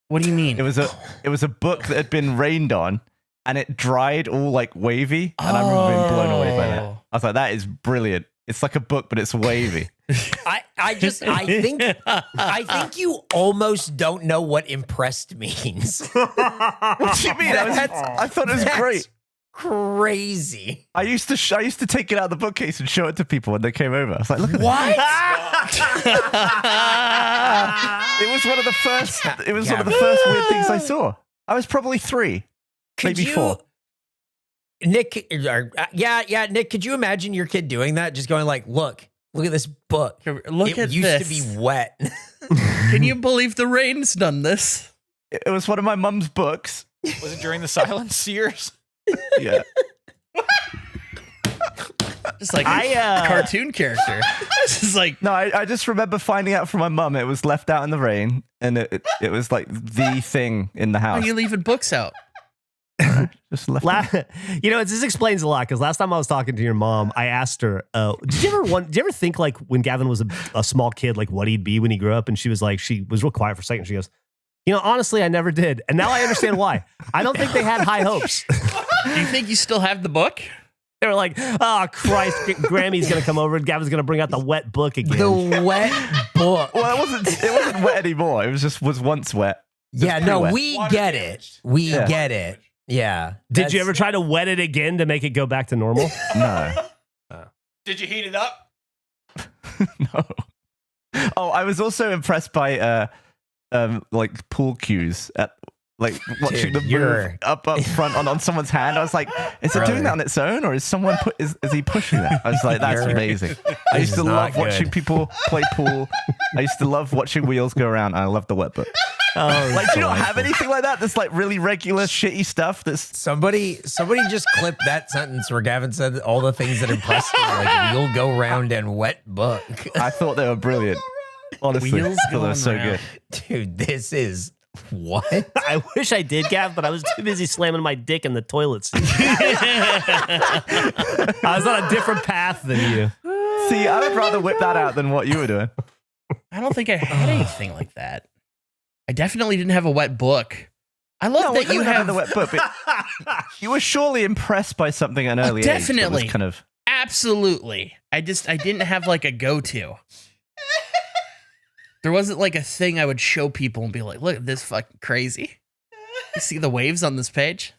Speaker 3: What do you mean?
Speaker 2: It was a book that had been rained on, and it dried all like wavy, and I remember being blown away by that. I was like, that is brilliant. It's like a book, but it's wavy.
Speaker 4: I think you almost don't know what impressed means.
Speaker 2: What do you mean? I thought it was great.
Speaker 4: Crazy.
Speaker 2: I used to take it out of the bookcase and show it to people when they came over. I was like, look at
Speaker 4: What?
Speaker 2: It was one of the first. It was one of the first weird things I saw. I was probably 3, maybe 4.
Speaker 4: Nick, Nick, could you imagine your kid doing that? Just going like, look at this book.
Speaker 3: Look at
Speaker 4: used
Speaker 3: this.
Speaker 4: to be wet.
Speaker 3: Can you believe the rain's done this?
Speaker 2: It was one of my mum's books.
Speaker 5: Was it during the silence years?
Speaker 2: Yeah.
Speaker 3: Just like a cartoon character. Just like
Speaker 2: No, I just remember finding out from my mum it was left out in the rain, and it was like the thing in the
Speaker 3: why
Speaker 2: house.
Speaker 3: are you leaving books out?
Speaker 2: Just left.
Speaker 1: This explains a lot, because last time I was talking to your mom, I asked her, did you ever think like when Gavin was a small kid, like what he'd be when he grew up? And she was real quiet for a second. She goes, honestly, I never did. And now I understand why. I don't think they had high hopes.
Speaker 3: Do you think you still have the book?
Speaker 1: They were like, oh, Christ, Grammy's going to come over and Gavin's going to bring out the wet book again.
Speaker 4: The wet book.
Speaker 2: Well, it wasn't wet anymore. It was once wet.
Speaker 4: Yeah, no,
Speaker 2: wet.
Speaker 4: we get it. We get it. Yeah.
Speaker 1: Did you ever try to wet it again to make it go back to normal?
Speaker 2: No.
Speaker 5: Did you heat it up?
Speaker 2: No. Oh, I was also impressed by like pool cues at like watching
Speaker 4: Dude,
Speaker 2: the move up front on someone's hand. I was like, is it doing that on its own, or is someone is he pushing that? I was like, that's amazing. I used to love watching people play pool. I used to love watching wheels go around, and I love the wet book.
Speaker 1: Oh,
Speaker 2: Like, do you not have anything like that? That's like really regular shitty stuff. That's
Speaker 4: Somebody just clipped that sentence where Gavin said all the things that impressed him, like wheel go round and wet book.
Speaker 2: I thought they were brilliant. Honestly,
Speaker 3: Wheels
Speaker 2: I thought they were so
Speaker 3: going
Speaker 2: good.
Speaker 4: Dude, this is what?
Speaker 1: I wish I did, Gav, but I was too busy slamming my dick in the toilet seat. I was on a different path than you.
Speaker 2: See, I would rather whip that out than what you were doing.
Speaker 3: I don't think I had anything like that. I definitely didn't have a wet book. I love that you have
Speaker 2: the wet book. But you were surely impressed by something at an early age.
Speaker 3: Definitely.
Speaker 2: That was kind of
Speaker 3: Absolutely. I didn't have like a go-to. There wasn't like a thing I would show people and be like, look at this fucking crazy. You see the waves on this page?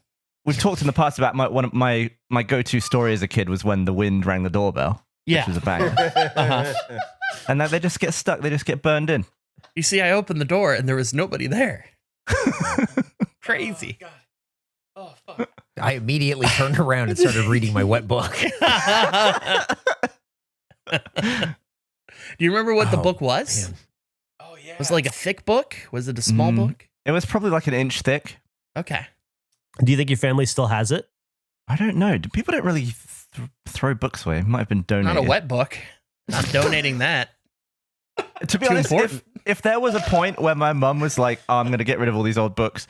Speaker 2: We've talked in the past about my go-to story as a kid was when the wind rang the doorbell.
Speaker 3: Yeah.
Speaker 2: Which was a banger.
Speaker 3: Uh-huh.
Speaker 2: And then they just get stuck. They just get burned in.
Speaker 3: You see, I opened the door and there was nobody there. Crazy.
Speaker 5: Oh, fuck.
Speaker 4: I immediately turned around and started reading my wet book.
Speaker 3: Do you remember what the book was?
Speaker 4: Man.
Speaker 5: Oh, yeah.
Speaker 3: Was it like a thick book? Was it a small book?
Speaker 2: It was probably like an inch thick.
Speaker 3: Okay.
Speaker 1: Do you think your family still has it?
Speaker 2: I don't know. People don't really throw books away. It might have been donated.
Speaker 3: Not a wet book. Not donating that.
Speaker 2: To be honest, if there was a point where my mum was like, oh, I'm going to get rid of all these old books,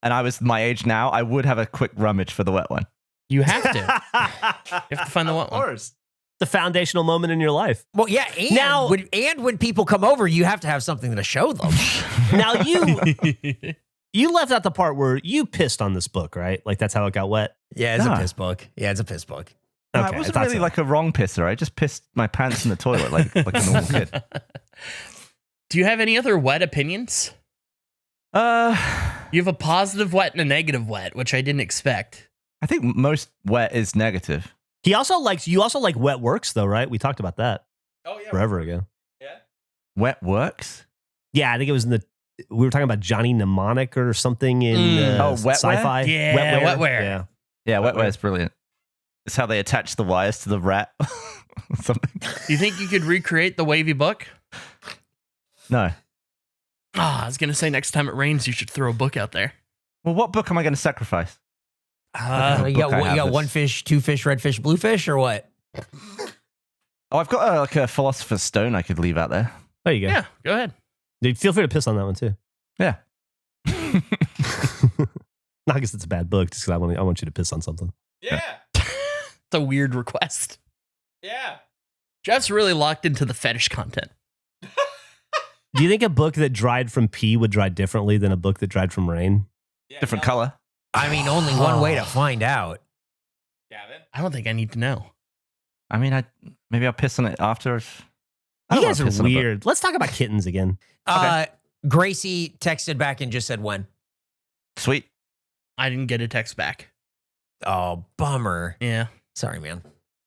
Speaker 2: and I was my age now, I would have a quick rummage for the wet one.
Speaker 3: You have to. You have to find the wet one. Of course.
Speaker 1: The foundational moment in your life.
Speaker 4: Well, yeah, and when people come over, you have to have something to show them.
Speaker 1: Now you left out the part where you pissed on this book, right? Like that's how it got wet.
Speaker 4: Yeah, it's a piss book. Yeah, it's a piss book.
Speaker 2: No, I wasn't really like a wrong pisser. I just pissed my pants in the toilet like a normal kid.
Speaker 3: Do you have any other wet opinions? You have a positive wet and a negative wet, which I didn't expect.
Speaker 2: I think most wet is negative.
Speaker 1: You also like Wet Works though, right? We talked about that.
Speaker 5: Oh yeah.
Speaker 1: Forever ago.
Speaker 5: Yeah.
Speaker 2: Wet Works?
Speaker 1: Yeah, I think it was we were talking about Johnny Mnemonic or something in
Speaker 2: Wetware?
Speaker 1: sci-fi.
Speaker 3: Yeah, Wetware.
Speaker 2: Yeah, Wetware is brilliant. It's how they attach the wires to the rat or something.
Speaker 3: Do you think you could recreate the wavy book?
Speaker 2: No.
Speaker 3: I was going to say next time it rains, you should throw a book out there.
Speaker 2: Well, what book am I going to sacrifice?
Speaker 4: You got one fish, two fish, red fish, blue fish, or what?
Speaker 2: Oh, I've got a Philosopher's Stone I could leave out there.
Speaker 1: There you go.
Speaker 3: Yeah, go ahead.
Speaker 1: Dude, feel free to piss on that one too.
Speaker 2: Yeah.
Speaker 1: Not because it's a bad book, just because I want you to piss on something.
Speaker 5: Yeah.
Speaker 3: It's a weird request.
Speaker 5: Yeah.
Speaker 3: Jeff's really locked into the fetish content.
Speaker 1: Do you think a book that dried from pee would dry differently than a book that dried from rain?
Speaker 5: Yeah,
Speaker 2: Different color.
Speaker 4: I mean, only one way to find out.
Speaker 5: Gavin?
Speaker 3: I don't think I need to know.
Speaker 2: I mean, maybe I'll piss on it after.
Speaker 1: You guys are weird. Let's talk about kittens again.
Speaker 4: Okay. Gracie texted back and just said when.
Speaker 2: Sweet.
Speaker 3: I didn't get a text back.
Speaker 4: Oh, bummer.
Speaker 3: Yeah.
Speaker 4: Sorry, man.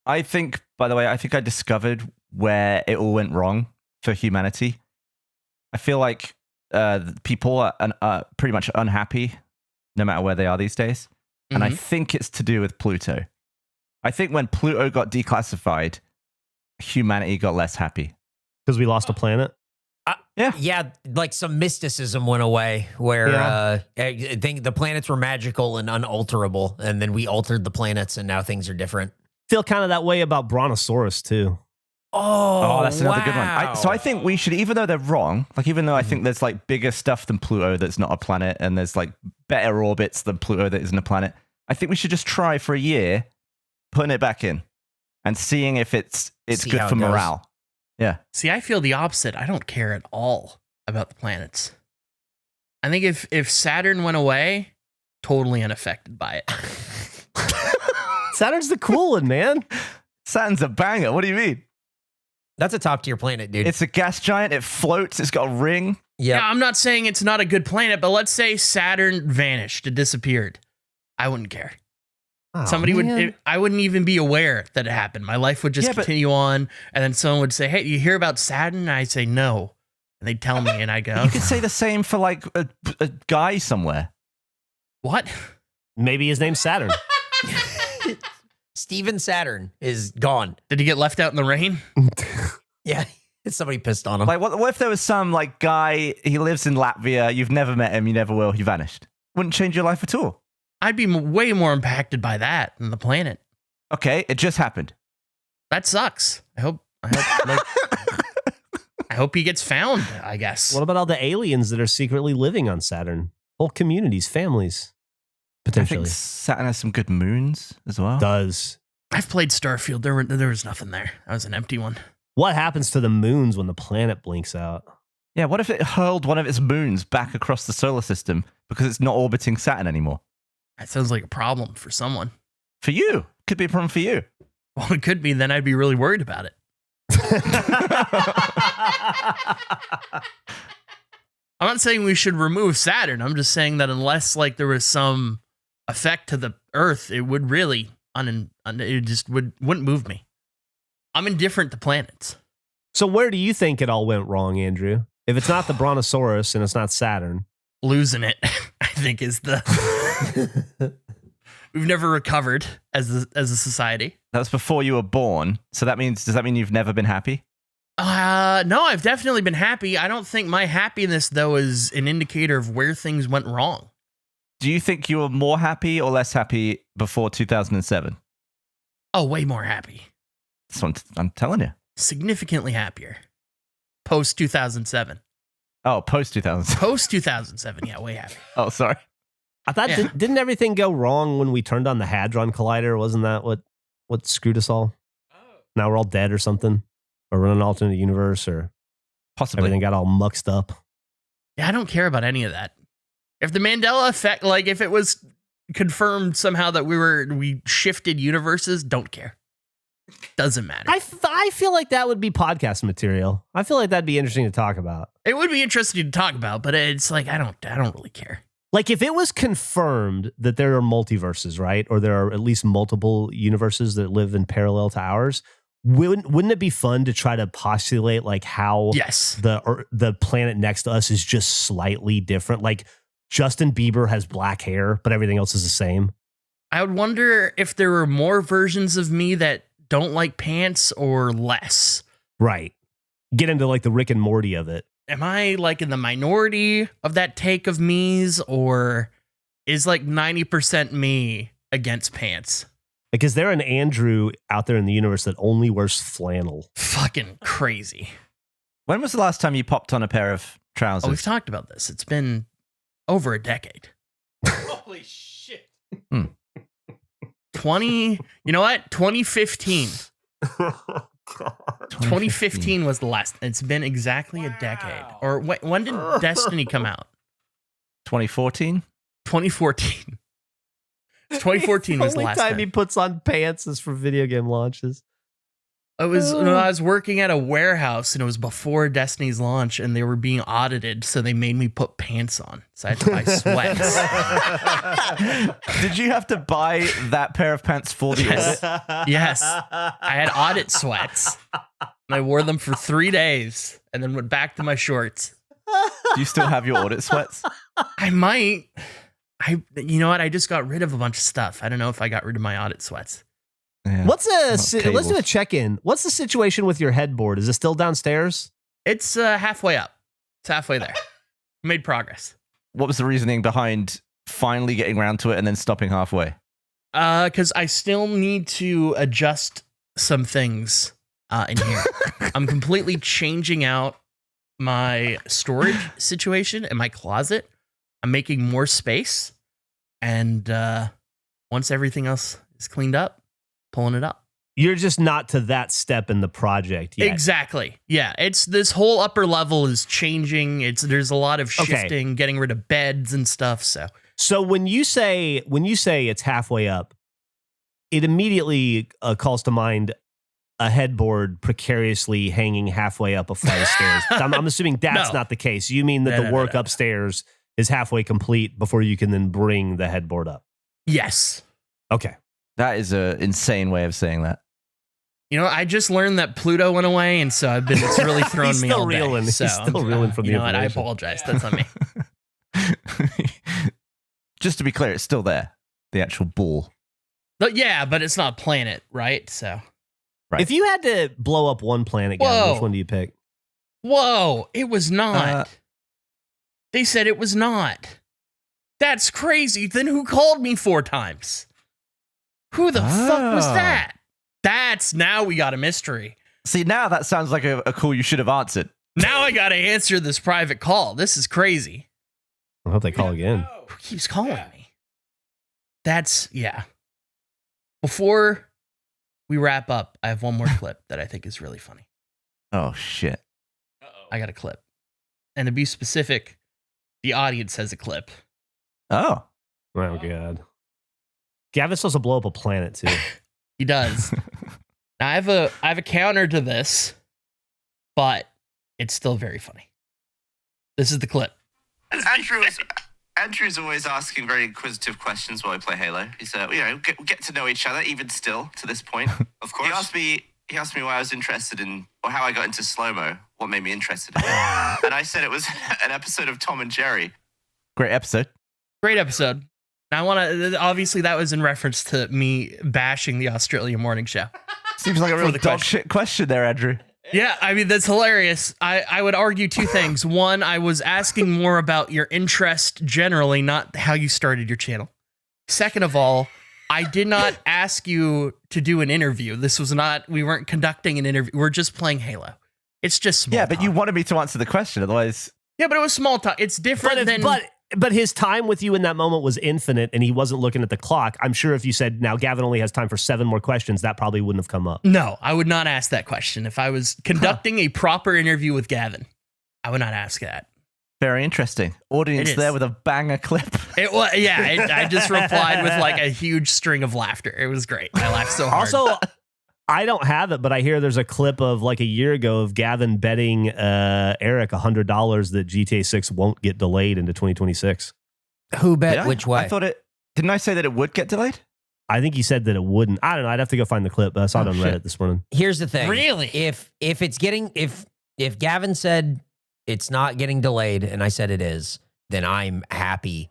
Speaker 2: I think, by the way, I discovered where it all went wrong for humanity. I feel like people are pretty much unhappy no matter where they are these days. And I think it's to do with Pluto. I think when Pluto got declassified, humanity got less happy.
Speaker 1: Because we lost a planet?
Speaker 4: Yeah, like some mysticism went away where I think the planets were magical and unalterable. And then we altered the planets and now things are different.
Speaker 1: Feel kind of that way about Brontosaurus too.
Speaker 4: Oh,
Speaker 2: that's another good one. So I think we should, even though they're wrong, like even though I think there's like bigger stuff than Pluto that's not a planet, and there's like better orbits than Pluto that isn't a planet, I think we should just try for a year putting it back in and seeing if it's good for morale. Yeah.
Speaker 3: See, I feel the opposite. I don't care at all about the planets. I think if Saturn went away, totally unaffected by it.
Speaker 1: Saturn's the cool one, man.
Speaker 2: Saturn's a banger. What do you mean?
Speaker 4: That's a top tier planet, dude.
Speaker 2: It's a gas giant. It floats. It's got a ring.
Speaker 3: Yeah, I'm not saying it's not a good planet, but let's say Saturn vanished, it disappeared. I wouldn't care.
Speaker 1: Oh,
Speaker 3: Somebody would. I wouldn't even be aware that it happened. My life would just continue on, and then someone would say, "Hey, you hear about Saturn?" And I'd say no, and they'd tell me, and I go,
Speaker 2: "You could say the same for like a guy somewhere."
Speaker 3: What?
Speaker 1: Maybe his name's Saturn.
Speaker 4: Steven Saturn is gone.
Speaker 3: Did he get left out in the rain?
Speaker 4: Yeah, somebody pissed on him.
Speaker 2: Like, what if there was some like guy? He lives in Latvia. You've never met him. You never will. He vanished. Wouldn't change your life at all.
Speaker 3: I'd be way more impacted by that than the planet.
Speaker 2: Okay, it just happened.
Speaker 3: That sucks. I hope like, I hope he gets found, I guess.
Speaker 1: What about all the aliens that are secretly living on Saturn? Whole communities, families, potentially.
Speaker 2: I think Saturn has some good moons as well.
Speaker 1: Does.
Speaker 3: I've played Starfield. There was nothing there. That was an empty one.
Speaker 1: What happens to the moons when the planet blinks out?
Speaker 2: Yeah, what if it hurled one of its moons back across the solar system because it's not orbiting Saturn anymore?
Speaker 3: That sounds like a problem for someone.
Speaker 2: For you. Could be a problem for you.
Speaker 3: Well, it could be. Then I'd be really worried about it. I'm not saying we should remove Saturn. I'm just saying that unless like there was some effect to the Earth, it would really it just wouldn't move me. I'm indifferent to planets.
Speaker 1: So where do you think it all went wrong, Andrew? If it's not the Brontosaurus and it's not Saturn.
Speaker 3: Losing it, I think, is the... We've never recovered as a society.
Speaker 2: That was before you were born. So does that mean you've never been happy?
Speaker 3: No, I've definitely been happy. I don't think my happiness, though, is an indicator of where things went wrong.
Speaker 2: Do you think you were more happy or less happy before 2007?
Speaker 3: Oh, way more happy.
Speaker 2: That's what I'm telling you.
Speaker 3: Significantly happier. Post 2007.
Speaker 2: Oh, post 2007.
Speaker 3: Post 2007, yeah, way happy.
Speaker 2: Oh, sorry.
Speaker 1: I thought
Speaker 3: Yeah.
Speaker 1: didn't everything go wrong when we turned on the Hadron Collider? Wasn't that what screwed us all? Now we're all dead or something, or we're in an alternate universe, or
Speaker 2: Possibly.
Speaker 1: everything got all muxed up.
Speaker 3: Yeah, I don't care about any of that. If the Mandela effect, like if it was confirmed somehow that we shifted universes, don't care. Doesn't matter.
Speaker 1: I feel like that would be podcast material. I feel like that'd be interesting to talk about.
Speaker 3: It would be interesting to talk about, but it's like I don't really care.
Speaker 1: Like if it was confirmed that there are multiverses, right? Or there are at least multiple universes that live in parallel to ours, wouldn't it be fun to try to postulate like how
Speaker 3: Yes.
Speaker 1: the planet next to us is just slightly different? Like Justin Bieber has black hair, but everything else is the same.
Speaker 3: I would wonder if there were more versions of me that don't like pants or less.
Speaker 1: Right. Get into like the Rick and Morty of it.
Speaker 3: Am I like in the minority of that take of me's, or is like 90% me against pants?
Speaker 1: Because there an Andrew out there in the universe that only wears flannel.
Speaker 3: Fucking crazy.
Speaker 2: When was the last time you popped on a pair of trousers?
Speaker 3: Oh, we've talked about this. It's been over a decade.
Speaker 5: Holy shit.
Speaker 3: 2015. 2015 was the last. It's been exactly a decade. Or when did Destiny come out?
Speaker 2: 2014?
Speaker 3: 2014. 2014 was the last
Speaker 1: time
Speaker 3: time.
Speaker 1: he puts on pants is for video game launches.
Speaker 3: I was working at a warehouse and it was before Destiny's launch and they were being audited, so they made me put pants on. So I had to buy sweats.
Speaker 2: Did you have to buy that pair of pants for the audit?
Speaker 3: Yes. I had audit sweats. And I wore them for 3 days and then went back to my shorts.
Speaker 2: Do you still have your audit sweats?
Speaker 3: I might. You know what? I just got rid of a bunch of stuff. I don't know if I got rid of my audit sweats.
Speaker 2: Yeah.
Speaker 1: Let's do a check-in. What's the situation with your headboard? Is it still downstairs?
Speaker 3: It's halfway up. It's halfway there. Made progress.
Speaker 2: What was the reasoning behind finally getting around to it and then stopping halfway?
Speaker 3: Because I still need to adjust some things in here. I'm completely changing out my storage situation in my closet. I'm making more space. And once everything else is cleaned up, pulling it up.
Speaker 1: You're just not to that step in the project yet.
Speaker 3: Exactly. Yeah. It's this whole upper level is changing. There's a lot of shifting, getting rid of beds and stuff.
Speaker 1: So when you say it's halfway up, it immediately calls to mind a headboard precariously hanging halfway up a flight of stairs. I'm assuming that's not the case. You mean that the work upstairs is halfway complete before you can then bring the headboard up?
Speaker 3: Yes.
Speaker 1: Okay.
Speaker 2: That is an insane way of saying that.
Speaker 3: You know, I just learned that Pluto went away, and so it's really thrown me all day.
Speaker 1: He's still reeling from the
Speaker 3: You know what? I
Speaker 1: information.
Speaker 3: apologize. That's on me.
Speaker 2: Just to be clear, it's still there. The actual ball.
Speaker 3: But yeah, but it's not a planet, right? So.
Speaker 2: Right.
Speaker 1: If you had to blow up one planet, Gavin, which one do you pick?
Speaker 3: Whoa, it was not. They said it was not. That's crazy. Then who called me 4 times? Who the fuck was that? Now we got a mystery.
Speaker 2: See, now that sounds like a call you should have answered.
Speaker 3: Now I got to answer this private call. This is crazy.
Speaker 1: I hope they call again.
Speaker 3: Who keeps calling me? Yeah. Before we wrap up, I have one more clip that I think is really funny.
Speaker 2: Oh, shit.
Speaker 3: I got a clip. And to be specific, the audience has a clip.
Speaker 2: Oh.
Speaker 1: Oh, God. Gavin's supposed to blow up a planet, too.
Speaker 3: He does. Now, I have a counter to this, but it's still very funny. This is the clip.
Speaker 7: Andrew's always asking very inquisitive questions while I play Halo. He's get to know each other even still to this point. Of course. He asked me why I was interested in, or how I got into slow-mo, what made me interested in it. And I said it was an episode of Tom and Jerry.
Speaker 2: Great episode.
Speaker 3: Great episode. Now, I want to, obviously that was in reference to me bashing the Australian morning show.
Speaker 2: Seems like a real
Speaker 3: the
Speaker 2: dog shit question there, Andrew.
Speaker 3: Yeah, I mean, that's hilarious. I would argue two things. One, I was asking more about your interest generally, not how you started your channel. Second of all, I did not ask you to do an interview. We weren't conducting an interview. We're just playing Halo. It's just small
Speaker 2: Yeah, but
Speaker 3: talk.
Speaker 2: you wanted me to answer the question. Otherwise,
Speaker 3: Yeah, but it was small talk. It's different than...
Speaker 1: But his time with you in that moment was infinite, and he wasn't looking at the clock. I'm sure if you said, now Gavin only has time for 7 more questions, that probably wouldn't have come up.
Speaker 3: No, I would not ask that question. If I was conducting a proper interview with Gavin, I would not ask that.
Speaker 2: very interesting. Audience
Speaker 3: It
Speaker 2: there
Speaker 3: is.
Speaker 2: with a banger clip.
Speaker 3: It was, yeah, I just replied with like a huge string of laughter. It was great. I laughed so hard.
Speaker 1: Also, I don't have it, but I hear there's a clip of like a year ago of Gavin betting Eric $100 that GTA 6 won't get delayed into 2026.
Speaker 4: Who bet
Speaker 2: Did I?
Speaker 4: which way?
Speaker 2: I thought it. Didn't I say that it would get delayed?
Speaker 1: I think he said that it wouldn't. I don't know. I'd have to go find the clip, but I saw it on
Speaker 2: shit.
Speaker 1: Reddit this morning.
Speaker 4: Here's the thing.
Speaker 3: Really?
Speaker 4: If it's getting if Gavin said it's not getting delayed and I said it is, then I'm happy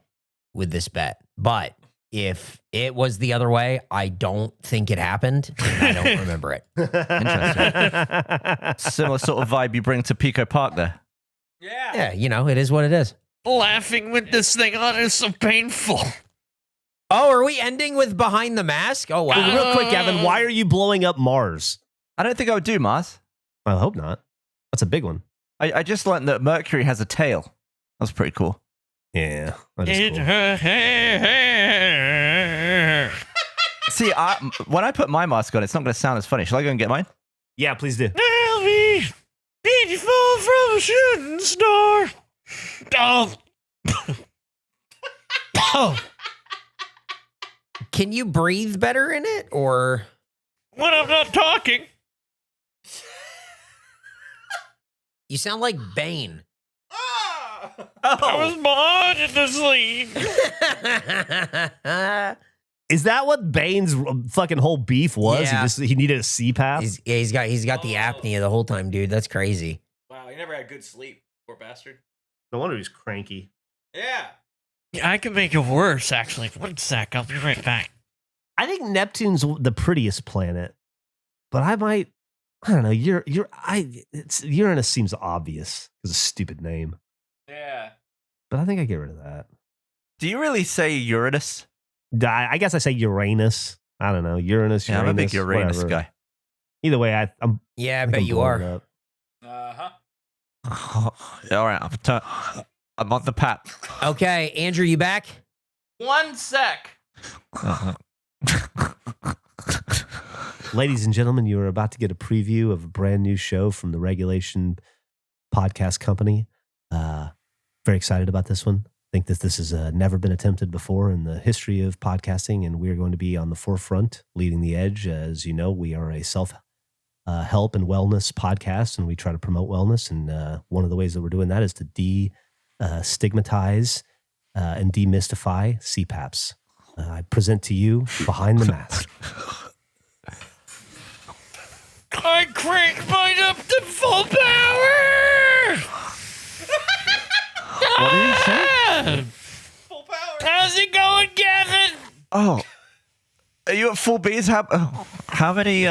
Speaker 4: with this bet. But if it was the other way, I don't think it happened. And I don't remember it.
Speaker 2: Similar sort of vibe you bring to Pico Park there.
Speaker 4: Yeah, it is what it is.
Speaker 3: Laughing with this thing on is so painful.
Speaker 4: Oh, are we ending with Behind the Mask? Oh, wow.
Speaker 1: Real quick, Gavin, why are you blowing up Mars?
Speaker 2: I don't think I would do Mars.
Speaker 1: I hope not. That's a big one.
Speaker 2: I just learned that Mercury has a tail. That's pretty cool.
Speaker 1: Yeah. That is cool.
Speaker 2: See, when I put my mask on, it's not going to sound as funny. Shall I go and get mine?
Speaker 1: Yeah, please do.
Speaker 3: I'll be beautiful from a shooting star. Oh. Oh.
Speaker 4: Can you breathe better in it or?
Speaker 3: When I'm not talking.
Speaker 4: You sound like Bane.
Speaker 3: I was born in the sleep.
Speaker 1: Is that what Bane's fucking whole beef was?
Speaker 4: Yeah.
Speaker 1: He needed a CPAP?
Speaker 4: He's got the apnea the whole time, dude. That's crazy.
Speaker 5: Wow, he never had good sleep, poor bastard.
Speaker 1: No wonder he's cranky.
Speaker 5: Yeah.
Speaker 3: I can make it worse, actually. One sec, I'll be right back.
Speaker 1: I think Neptune's the prettiest planet, but I don't know. Uranus seems obvious because a stupid name,
Speaker 5: Yeah.
Speaker 1: but I think I get rid of that.
Speaker 2: Do you really say Uranus?
Speaker 1: I guess I say Uranus. I don't know. Uranus.
Speaker 2: Yeah, I'm a big Uranus
Speaker 1: whatever.
Speaker 2: guy.
Speaker 1: Either way, I'm.
Speaker 4: Yeah, I
Speaker 1: I
Speaker 4: bet
Speaker 1: can
Speaker 4: you
Speaker 1: blow
Speaker 4: are.
Speaker 1: it up.
Speaker 5: Uh-huh.
Speaker 2: All right, I'm on the pat.
Speaker 4: Okay, Andrew, you back?
Speaker 3: 1 sec.
Speaker 1: Ladies and gentlemen, you are about to get a preview of a brand new show from the Regulation Podcast Company. Very excited about this one. I think that this has never been attempted before in the history of podcasting, and we're going to be on the forefront, leading the edge. As you know, we are a self-help and wellness podcast, and we try to promote wellness. And one of the ways that we're doing that is to destigmatize and demystify CPAPs. I present to you Behind the Mask.
Speaker 3: I crank mine up to full power.
Speaker 2: What did he say?
Speaker 5: Full power.
Speaker 3: How's it going, Gavin?
Speaker 2: Oh, are you at full bees? How many?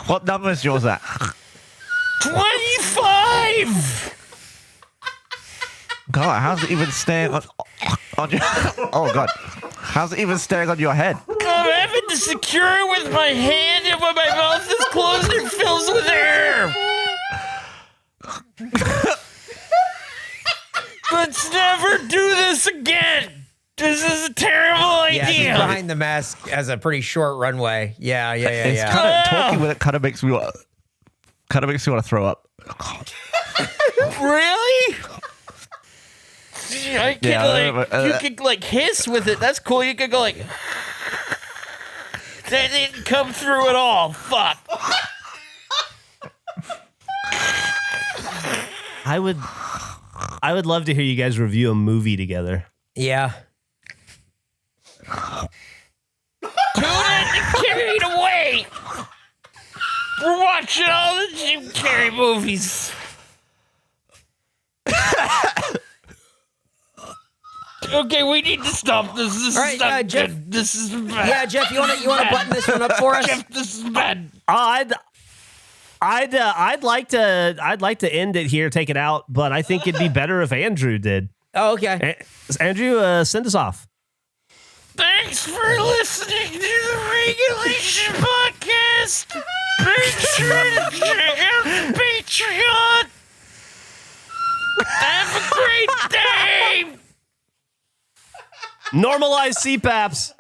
Speaker 2: What number is yours at?
Speaker 3: 25.
Speaker 2: God, how's it even staying on your? Oh God, how's it even staying on your head?
Speaker 3: I'm having to secure it with my hand, and when my mouth is closed, it fills with air. Let's never do this again. This is a terrible
Speaker 4: Yeah,
Speaker 3: idea.
Speaker 4: Behind the Mask has a pretty short runway. Yeah.
Speaker 2: It's kind of talking with it. Kind of makes me want to throw up.
Speaker 3: Really? I can
Speaker 2: Yeah,
Speaker 3: you could like hiss with it. That's cool. You could go like. That didn't come through at all. Fuck.
Speaker 1: I would love to hear you guys review a movie together.
Speaker 4: Yeah.
Speaker 3: Tune in to Carried Away. We're watching all the Jim Carrey movies. Okay, we need to stop this. This
Speaker 4: All
Speaker 3: is
Speaker 4: right,
Speaker 3: not
Speaker 4: Jeff.
Speaker 3: good. This is bad.
Speaker 4: Yeah, Jeff, you want to button this one up for us?
Speaker 3: Jeff, this is bad.
Speaker 1: I'd like to end it here, take it out, but I think it'd be better if Andrew did.
Speaker 4: Oh, okay.
Speaker 1: Andrew, send us off.
Speaker 3: Thanks for listening to the Regulation Podcast. Make sure to check out the Patreon. Have a great day.
Speaker 1: Normalize CPAPs.